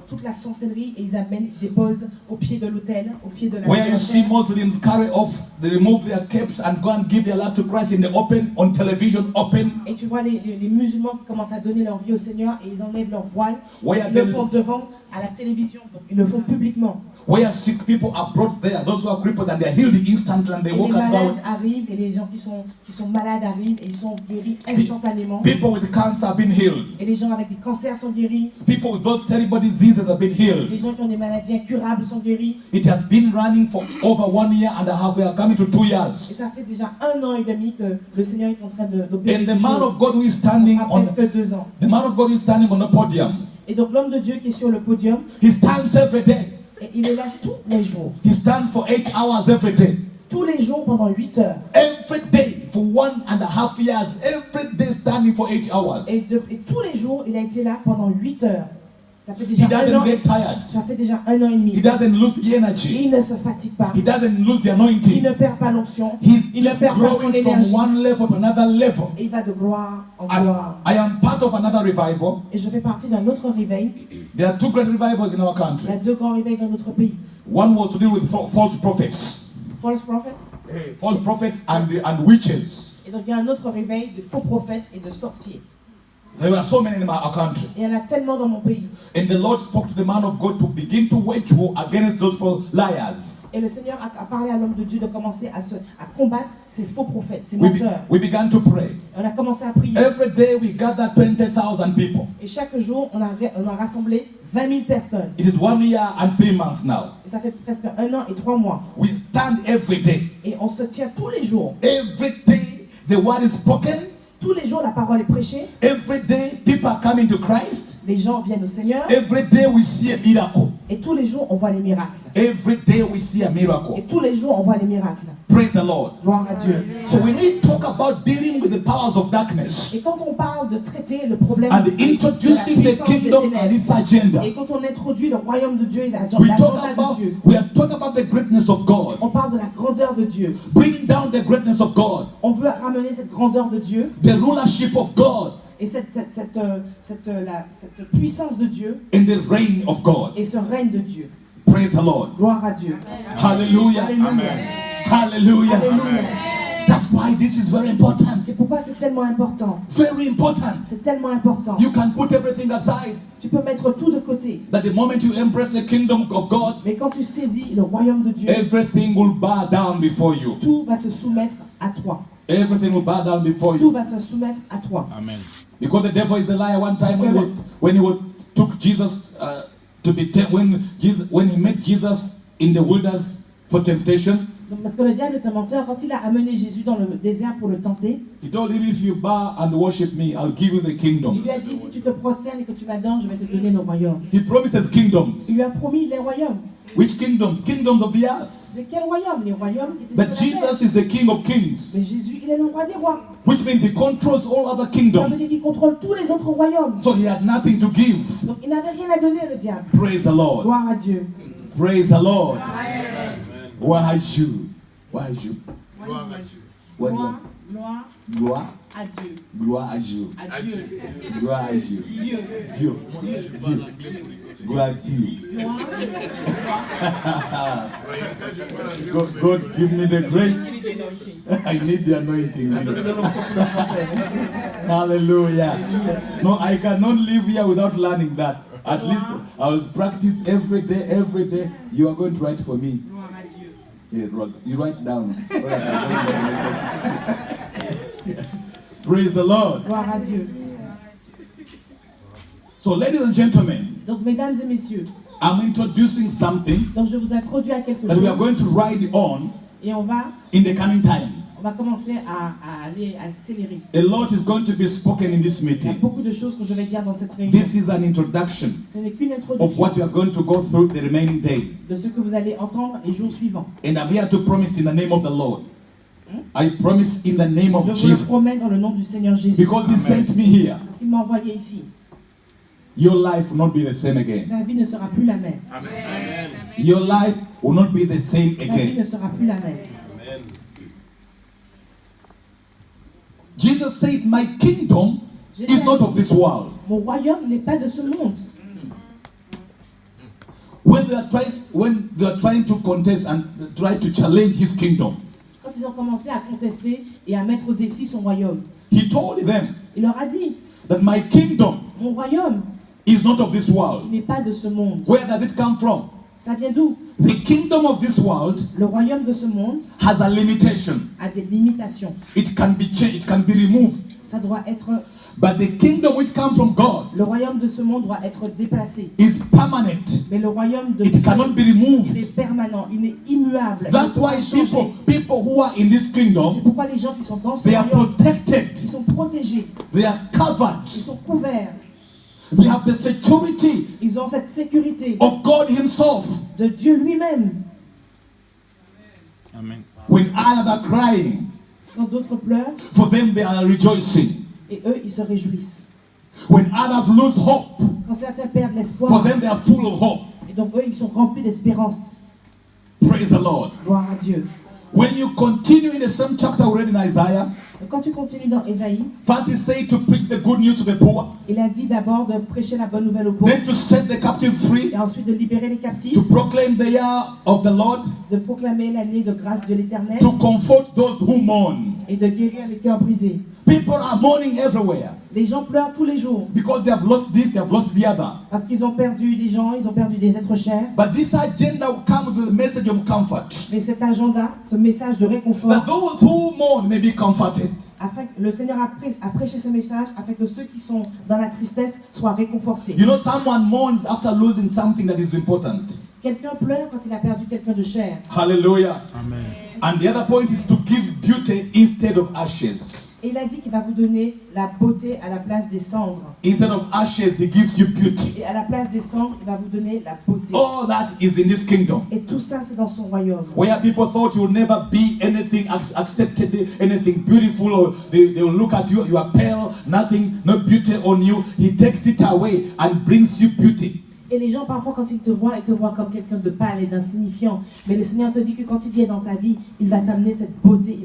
toute la sorcellerie et ils amènent, déposent au pied de l'autel, au pied de la Where you see l'autel. Muslims carry off, they remove their capes and go and give their life to Christ in the open, on television, open. Et tu vois les musulmans qui commencent à donner leur vie au Seigneur et ils enlèvent leur voile. Where Ils le the- font devant, à la télévision, donc ils le font publiquement. Where sick people are brought there, those who are crippled and they are healed instantly and they Et les walk about. malades arrivent et les gens qui sont malades arrivent et ils sont guéris instantanément. People with cancer have been healed. Et les gens avec des cancers sont guéris. People with those terrible diseases have been healed. Les gens qui ont des maladies incurables sont guéris. It has been running for over 1 year and a half. We are coming to 2 Et years. ça fait déjà 1 an et demi que le Seigneur est en train d'opérer And ces the man choses. of God who is standing À on presque 2 ans. the man of God who is standing on the podium. Et donc l'homme de Dieu qui est sur le podium, He stands every day. et il est là tous les jours. He stands for 8 hours every day. Tous les jours pendant 8 heures. Every day for 1.5 years. Every day standing for 8 hours. Et tous les jours, il a été là pendant 8 heures. Ça fait He déjà 1 doesn't an. get tired. Ça fait déjà 1 an et demi. He doesn't lose the Et energy. il ne se fatigue pas. He doesn't lose the Il anointing. ne perd pas l'onction. He's Il ne perd pas son growing from énergie. one level to another level. Et il va de gloire en I, gloire. I am part of another revival. Et je fais partie d'un autre réveil. There are 2 great revivals in our Il y a country. 2 grands réveils dans notre pays. One was to deal with false prophets. False prophets. False prophets and witches. Et donc il y a un autre réveil de faux prophètes et de sorciers. There were so many in our country. Et il y en a tellement dans mon pays. And the Lord spoke to the man of God to begin to wage war against those false liars. Et le Seigneur a parlé à l'homme de Dieu de commencer à combattre ces faux prophètes, ces We, menteurs. we began to pray. Et on a commencé à prier. Every day we gather 20,000 people. Et chaque jour, on a rassemblé 20 000 personnes. It is 1 year and 3 months now. Et ça fait presque 1 an et 3 mois. We stand every day. Et on se tient tous les jours. Every day the word is spoken. Tous les jours, la parole est prêchée. Every day people are coming to Christ. Les gens viennent au Seigneur. Every day we see a miracle. Et tous les jours, on voit les miracles. Every day we see a Et miracle. tous les jours, on voit les miracles. Praise the Lord. Gloire à Dieu. So when we talk about dealing with the powers of darkness Et quand on parle de traiter le problème and de la introducing the puissance des kingdom and ténèbres, its agenda, et quand on introduit le royaume de Dieu et we l'agenda talk de Dieu, about, we are talking about the greatness of God, on parle de la grandeur de Dieu. bringing down the greatness of God, On veut ramener cette grandeur de Dieu the rulership of God, et cette puissance de Dieu and the reign of God. et ce règne de Dieu. Praise the Lord. Gloire à Dieu. Hallelujah. Alléluia. Hallelujah. Alléluia. That's why this is very important. C'est pourquoi c'est tellement important. Very important. C'est tellement important. You can put everything aside. Tu peux mettre tout de côté. That the moment you embrace the kingdom of God, Mais quand tu saisis le royaume de Dieu, everything will bow down before you. tout va se soumettre à toi. Everything will bow down before Tout you. va se soumettre à toi. Amen. Because the devil is a liar. One time when he took Jesus to be when he met Jesus in the wilderness for temptation, Donc, parce que le diable est un menteur. Quand il a amené Jésus dans le désert pour le tenter, he told him, if you bow and worship me, I'll give you the il kingdom. lui a dit, si tu te prosternes et que tu m'adores, je vais te donner le royaume. He promises kingdoms. Il lui a promis les royaumes. Which kingdoms? Kingdoms of the earth. De quel royaume? Les royaumes qui étaient But sur la terre. Jesus is the King of kings, Mais Jésus, il est le roi des rois. which means he controls all other Ça veut kingdoms. dire qu'il contrôle tous les autres royaumes. So he had nothing to give. Donc il n'avait rien à donner, le diable. Praise the Lord. Gloire à Dieu. Praise the Lord. Why are you? Why are you? What do you Gloire, want? gloire Gloire, à Dieu. gloire à Dieu. À Dieu. Gloire à Dieu. Dieu. Dieu. Dieu. Gloire à Dieu. Gloire. God, give me the grace. I need the anointing. Hallelujah. No, I cannot live here without learning that. At least I will practice every day, every day. You are going to write for me. Gloire à Dieu. Yeah, you write down. Praise the Lord. Gloire à Dieu. So, ladies and gentlemen, Donc, mesdames et messieurs, I'm introducing something donc je vous introduis à quelque that we are chose going to ride on et on va in the coming times. commencer à aller à accélérer. A lot is going to be spoken in this Il y a meeting. beaucoup de choses que je vais dire dans cette réunion. This is an introduction Ce n'est qu'une of introduction what we are going to go through the remaining days. de ce que vous allez entendre les jours suivants. And I'm here to promise in the name of the Lord. I promise in the name Je of vous le Jesus. promets dans le nom du Seigneur Jésus. Because He sent me here. Parce qu'il m'a envoyé ici. Your life will not be the same again. Ta vie ne sera plus la même. Your life will not be the same Ta vie again. ne sera plus la même. Jesus said, my kingdom is not of this world. Mon royaume n'est pas de ce monde. When they are trying to contest and try to challenge His kingdom, Quand ils ont commencé à contester et à mettre au défi son royaume, He told them il leur a dit, that my kingdom mon royaume is not of this world. n'est pas de ce monde. Where does it come from? Ça vient d'où? The kingdom of this world Le royaume de ce monde has a limitation. a des limitations. It can be changed, it can be removed. Ça doit être, But the kingdom which comes from God le royaume de ce monde doit être déplacé. is permanent. Mais le royaume de It Dieu, cannot be il removed. est permanent, il est immuable. Il That's ne peut why pas changer. people who are in this C'est kingdom, pourquoi les gens qui sont dans ce they are royaume, protected. ils sont protégés, They are covered. ils sont couverts. They have the security Ils ont cette sécurité of God Himself. de Dieu lui-même. Amen. When others are crying, Quand d'autres pleurent, for them they are rejoicing. et eux, ils se réjouissent. When others lose hope, Quand certains perdent for l'espoir, them they are full of hope. et donc eux, ils sont remplis d'espérance. Praise the Lord. Gloire à Dieu. When you continue in the same chapter already in Isaiah, Et quand tu continues dans Ésaïe, first He said to preach the good news to the poor, il a dit d'abord de prêcher la bonne nouvelle aux pauvres, then to set the captives free, et ensuite de libérer les captifs, to proclaim the year of the Lord, de proclamer l'année de grâce de l'Éternel, to comfort those who mourn. et de guérir les cœurs brisés. People are mourning everywhere Les gens pleurent tous les jours because they have lost this, they have lost the other. parce qu'ils ont perdu des gens, ils ont perdu des êtres chers. But this agenda will come with a message of comfort. Mais cet agenda, ce message de That réconfort, those who mourn may be comforted. afin que le Seigneur a prêché ce message afin que ceux qui sont dans la tristesse soient réconfortés. You know, someone mourns after losing something that is important. Quelqu'un pleure quand il a perdu quelqu'un de cher. Hallelujah. Amen. And the other point is to give beauty instead of ashes. Et il a dit qu'il va vous donner la beauté à la place des cendres. Instead of ashes, He gives you beauty. Et à la place des cendres, il va vous donner la beauté. All that is in this kingdom. Et tout ça, c'est dans son royaume. Where people thought you will never be anything accepted, anything beautiful, or they will look at you, you are pale, nothing, no beauty on you. He takes it away and brings you beauty. Et les gens, parfois, quand ils te voient comme quelqu'un de pâle et d'insignifiant. Mais le Seigneur te dit que quand il vient dans ta vie, il va t'amener cette beauté.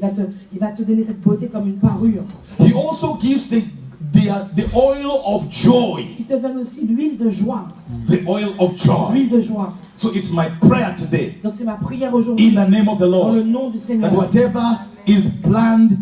Il va te donner cette beauté comme une parure. He also gives the oil of joy. Il te donne aussi l'huile de joie. The oil of joy. L'huile de joie. So it's my prayer today, Donc c'est ma prière aujourd'hui, in the name of the dans le Lord, nom du that Seigneur, whatever is planned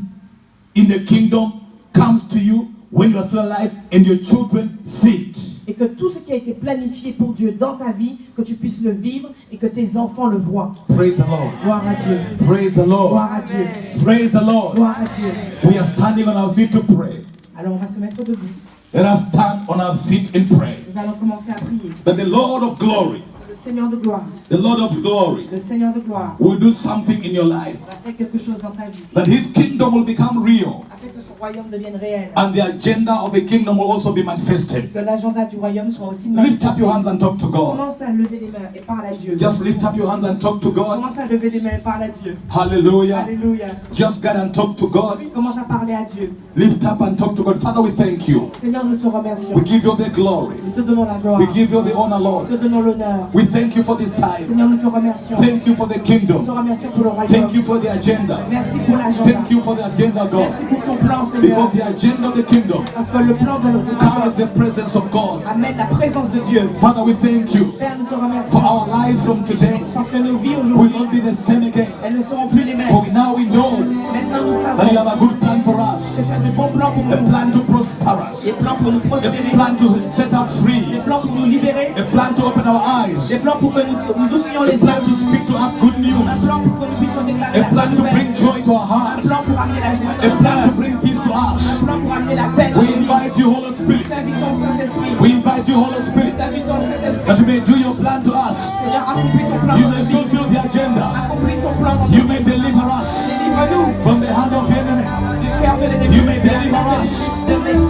in the kingdom comes to you when you are still alive and your children see it. Et que tout ce qui a été planifié pour Dieu dans ta vie, que tu puisses le vivre et que tes enfants le voient. Praise the Lord. Gloire à Dieu. Praise the Lord. Gloire à Dieu. Praise the Lord. Gloire à Dieu. We are standing on our feet to pray. Alors on va se mettre debout. Let us stand on our feet and pray. Nous allons commencer à prier. That the Lord of glory, Le Seigneur de gloire, the Lord of glory, le Seigneur de gloire will do something in your life. va faire quelque chose dans ta vie. That His kingdom will become real. Afin que son royaume devienne réel. And the agenda of the kingdom will also be manifested. Que l'agenda du royaume soit aussi Lift up manifesté. your hands and talk to God. Commence à lever les mains et parle à Dieu. Just lift up your hands and talk to God. Commence à lever les mains et parle à Dieu. Hallelujah. Alléluia. Just get and talk to God. Commence à parler à Dieu. Lift up and talk to God. Father, we thank you. Seigneur, nous te remercions. We give you the glory. Nous te donnons la gloire. We give you the honor, Nous Lord. te donnons l'honneur. We thank you for this time. Seigneur, nous te remercions. Thank you for the Nous te kingdom. remercions pour le royaume. Thank you for the agenda. Merci pour l'agenda. Thank you for the agenda, God. Merci pour ton plan, Seigneur. Because the agenda of the kingdom Parce que le plan de notre carries royaume the presence of God. amène la présence de Dieu. Father, we thank you Père, nous te for remercions. our lives from today. Parce que nos vies Will aujourd'hui, not be the same again. elles ne seront plus les mêmes. For now we know Maintenant, nous that you savons have a good plan for us. que tu as de bons plans pour A nous. plan to prosper us. Des plans pour nous A prospérer. plan to set us Des free. plans pour nous libérer. A plan to open our Des eyes. plans pour que nous ouvrions A les plan to yeux. speak to us good Un news. plan pour que nous puissions déclarer A la plan bonne to bring nouvelle. joy to our Un hearts. plan pour amener la joie A dans nos plan to cœurs. bring peace to us. Un plan pour amener la paix dans We nos vies. invite you, Holy Spirit. Nous t'invitons, Saint-Esprit. We invite you, Holy Nous Spirit, t'invitons, Saint-Esprit. that you may do your plan to us. Seigneur, accomplis ton plan You dans may nos vies. fulfill the agenda. Accomplis ton plan dans You nos may vies. deliver us Délivre-nous from the hand of the enemy. du cœur de l'ennemi. You may deliver us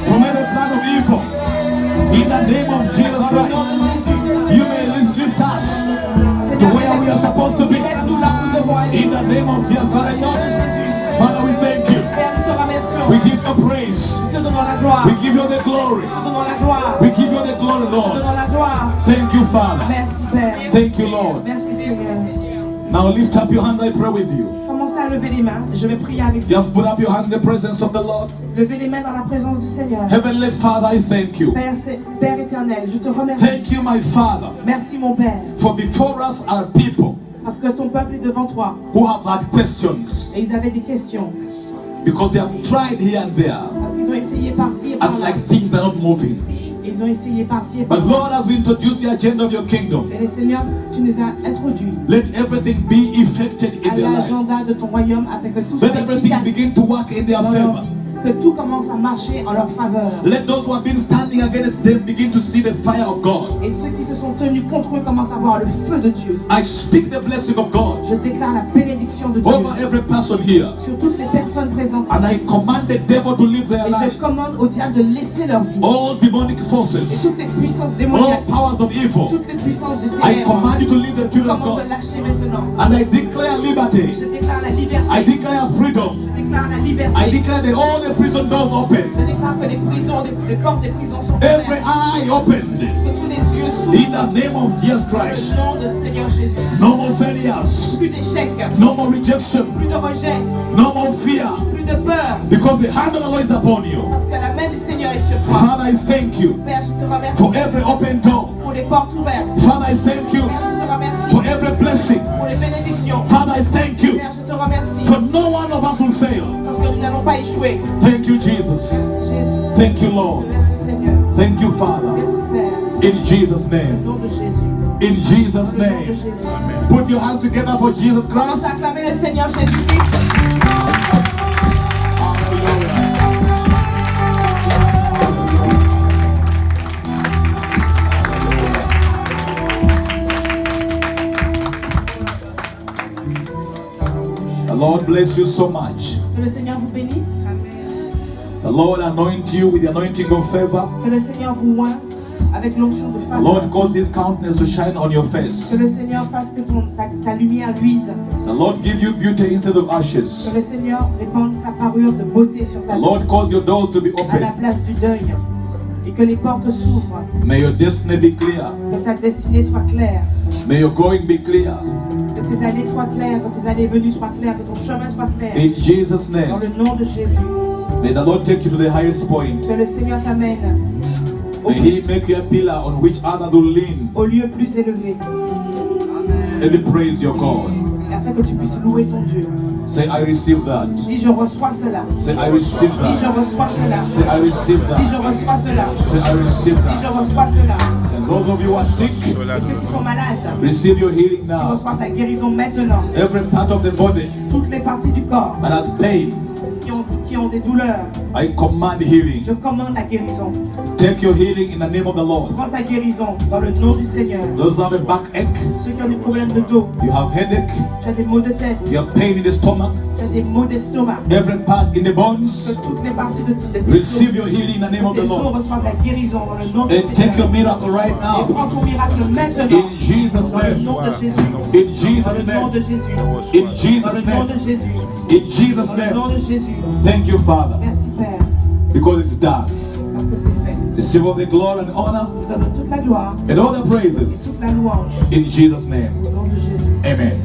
from every plan of evil. In the name of Jesus Dans le nom Christ, de Jésus. you may lift us to Seigneur, where we are supposed to be. élève-nous là où nous devons aller. In the name of Jesus Dans le Christ, nom de Jésus. Father, we thank you. Père, nous te remercions. We give you praise. Nous te donnons la gloire. We give you the glory. Nous te donnons la gloire. We give you the glory, Nous te Lord. donnons la gloire. Thank you, Father. Merci, Père. Thank you, Lord. Merci, Seigneur. Now lift up your hands, I pray with you. Commencez à lever les mains. Je vais prier avec vous. Just put up your hands in the presence of the Lord. Levez les mains dans la présence du Seigneur. Heavenly Father, I thank you. Père éternel, je te remercie. Thank you, my Father, Merci, mon Père. for before us are people Parce que ton peuple est devant toi. who have had questions Et ils avaient des questions. because they have tried here and there Parce qu'ils ont essayé par-ci et as par-là. like things are not moving. Ils ont essayé par-ci et But par-là. Lord, as we introduce the agenda of your kingdom, Et le Seigneur, tu nous as introduits let everything be effected in à their life. l'agenda de ton royaume afin que tout soit Let everything efficace begin to work in their dans leur favor. vie. Que tout commence à marcher en leur faveur. Let those who have been standing against them begin to see the fire of God. Et ceux qui se sont tenus contre eux commencent à voir le feu de Dieu. I speak the blessing of God Je déclare la bénédiction de Dieu over every person here. sur toutes les personnes présentes And I ici. command the devil to live their Et je life. commande au diable de laisser leur vie. All demonic Et forces, toutes les puissances all démoniaques, powers of evil, toutes les puissances des I ténèbres, command you to live the je children of commande God. de lâcher maintenant. And I declare liberty. Je déclare la liberté. I declare freedom. Je déclare la liberté. I declare that all the prison doors open. Je déclare que les prisons, les portes des prisons sont Every ouvertes. eye opened. Que tous les yeux s'ouvrent. In the name of Jesus Dans Christ. le nom de Seigneur Jésus. No more failures. Plus d'échecs, No more rejection. plus de rejet, No more fear. plus de peur. Because the hand of the Lord is upon you. Parce que la main du Seigneur est sur toi. Father, I thank you Père, je te remercie for every open door. pour les portes ouvertes. Father, I thank you Père, je te remercie for every blessing. pour les bénédictions. Father, I thank you Père, je te remercie for no one of us will fail. parce que nous n'allons pas échouer. Thank you, Jesus. Merci Jésus. Thank you, Lord. Merci Seigneur. Thank you, Father. Merci Père. In Jesus' Au name. nom de Jésus. In Jesus' Au nom de name. Jésus. Put your hands together for Jesus Commence Christ. à acclamer le Seigneur Jésus-Christ. The Lord bless you so much. Que le Seigneur vous bénisse. The Lord anoint you with the anointing of favor. Que le Seigneur vous oint avec l'onction de The faveur. Lord cause His countenance to shine on your Que face. le Seigneur fasse que ta lumière luise. The Lord give you beauty instead of Que ashes. le Seigneur répande sa parure de beauté sur ta The vie Lord cause your doors to be à la open. place du deuil. Et que les portes s'ouvrent. May your destiny be clear. Que ta destinée soit claire. May your going be clear. Que tes allées soient claires. Que tes allées et venues soient claires. Que ton chemin soit clair. In Jesus' Dans name. le nom de Jésus. May the Lord take you to the highest point. Que le Seigneur t'amène May He make you a pillar on which others will lean au lieu plus élevé. and praise your God. Et afin que tu puisses louer ton Dieu. Say, I receive that. Dis, je reçois cela. Say, I receive Dis, je that. reçois cela. Say, I receive Dis, je that. reçois cela. Say, I receive Dis, je that. reçois cela. And those of you who are sick, Et ceux qui sont malades, receive your healing now. reçois ta guérison maintenant. Every part of the body Toutes les parties du corps that has pain, qui ont des douleurs, I command healing. je commande la guérison. Take your healing in the name of the Lord. Prends ta guérison dans le nom du Seigneur. Those who have a backache, Ceux qui ont des problèmes de dos, you have headache, tu as des maux de tête, you have pain in the stomach, tu as des maux d'estomac, every part in the que bones, toutes les parties de tes receive os, your healing in the name of the tes os Lord. reçoivent la guérison dans le nom du And take your Seigneur. miracle right Et now. prends ton miracle maintenant In Jesus' dans le name. nom de Jésus. In Dans Jesus' le nom name. de Jésus. In Dans Jesus' le nom de name. Jésus. In Jesus' Dans le nom name. de Jésus. Thank you, Father, Merci Père, because it's done. parce que c'est fait. Receive all the glory and honor Nous donnons toute la gloire and all the et praises toute la louange in Jesus' name. au nom de Jésus. Amen.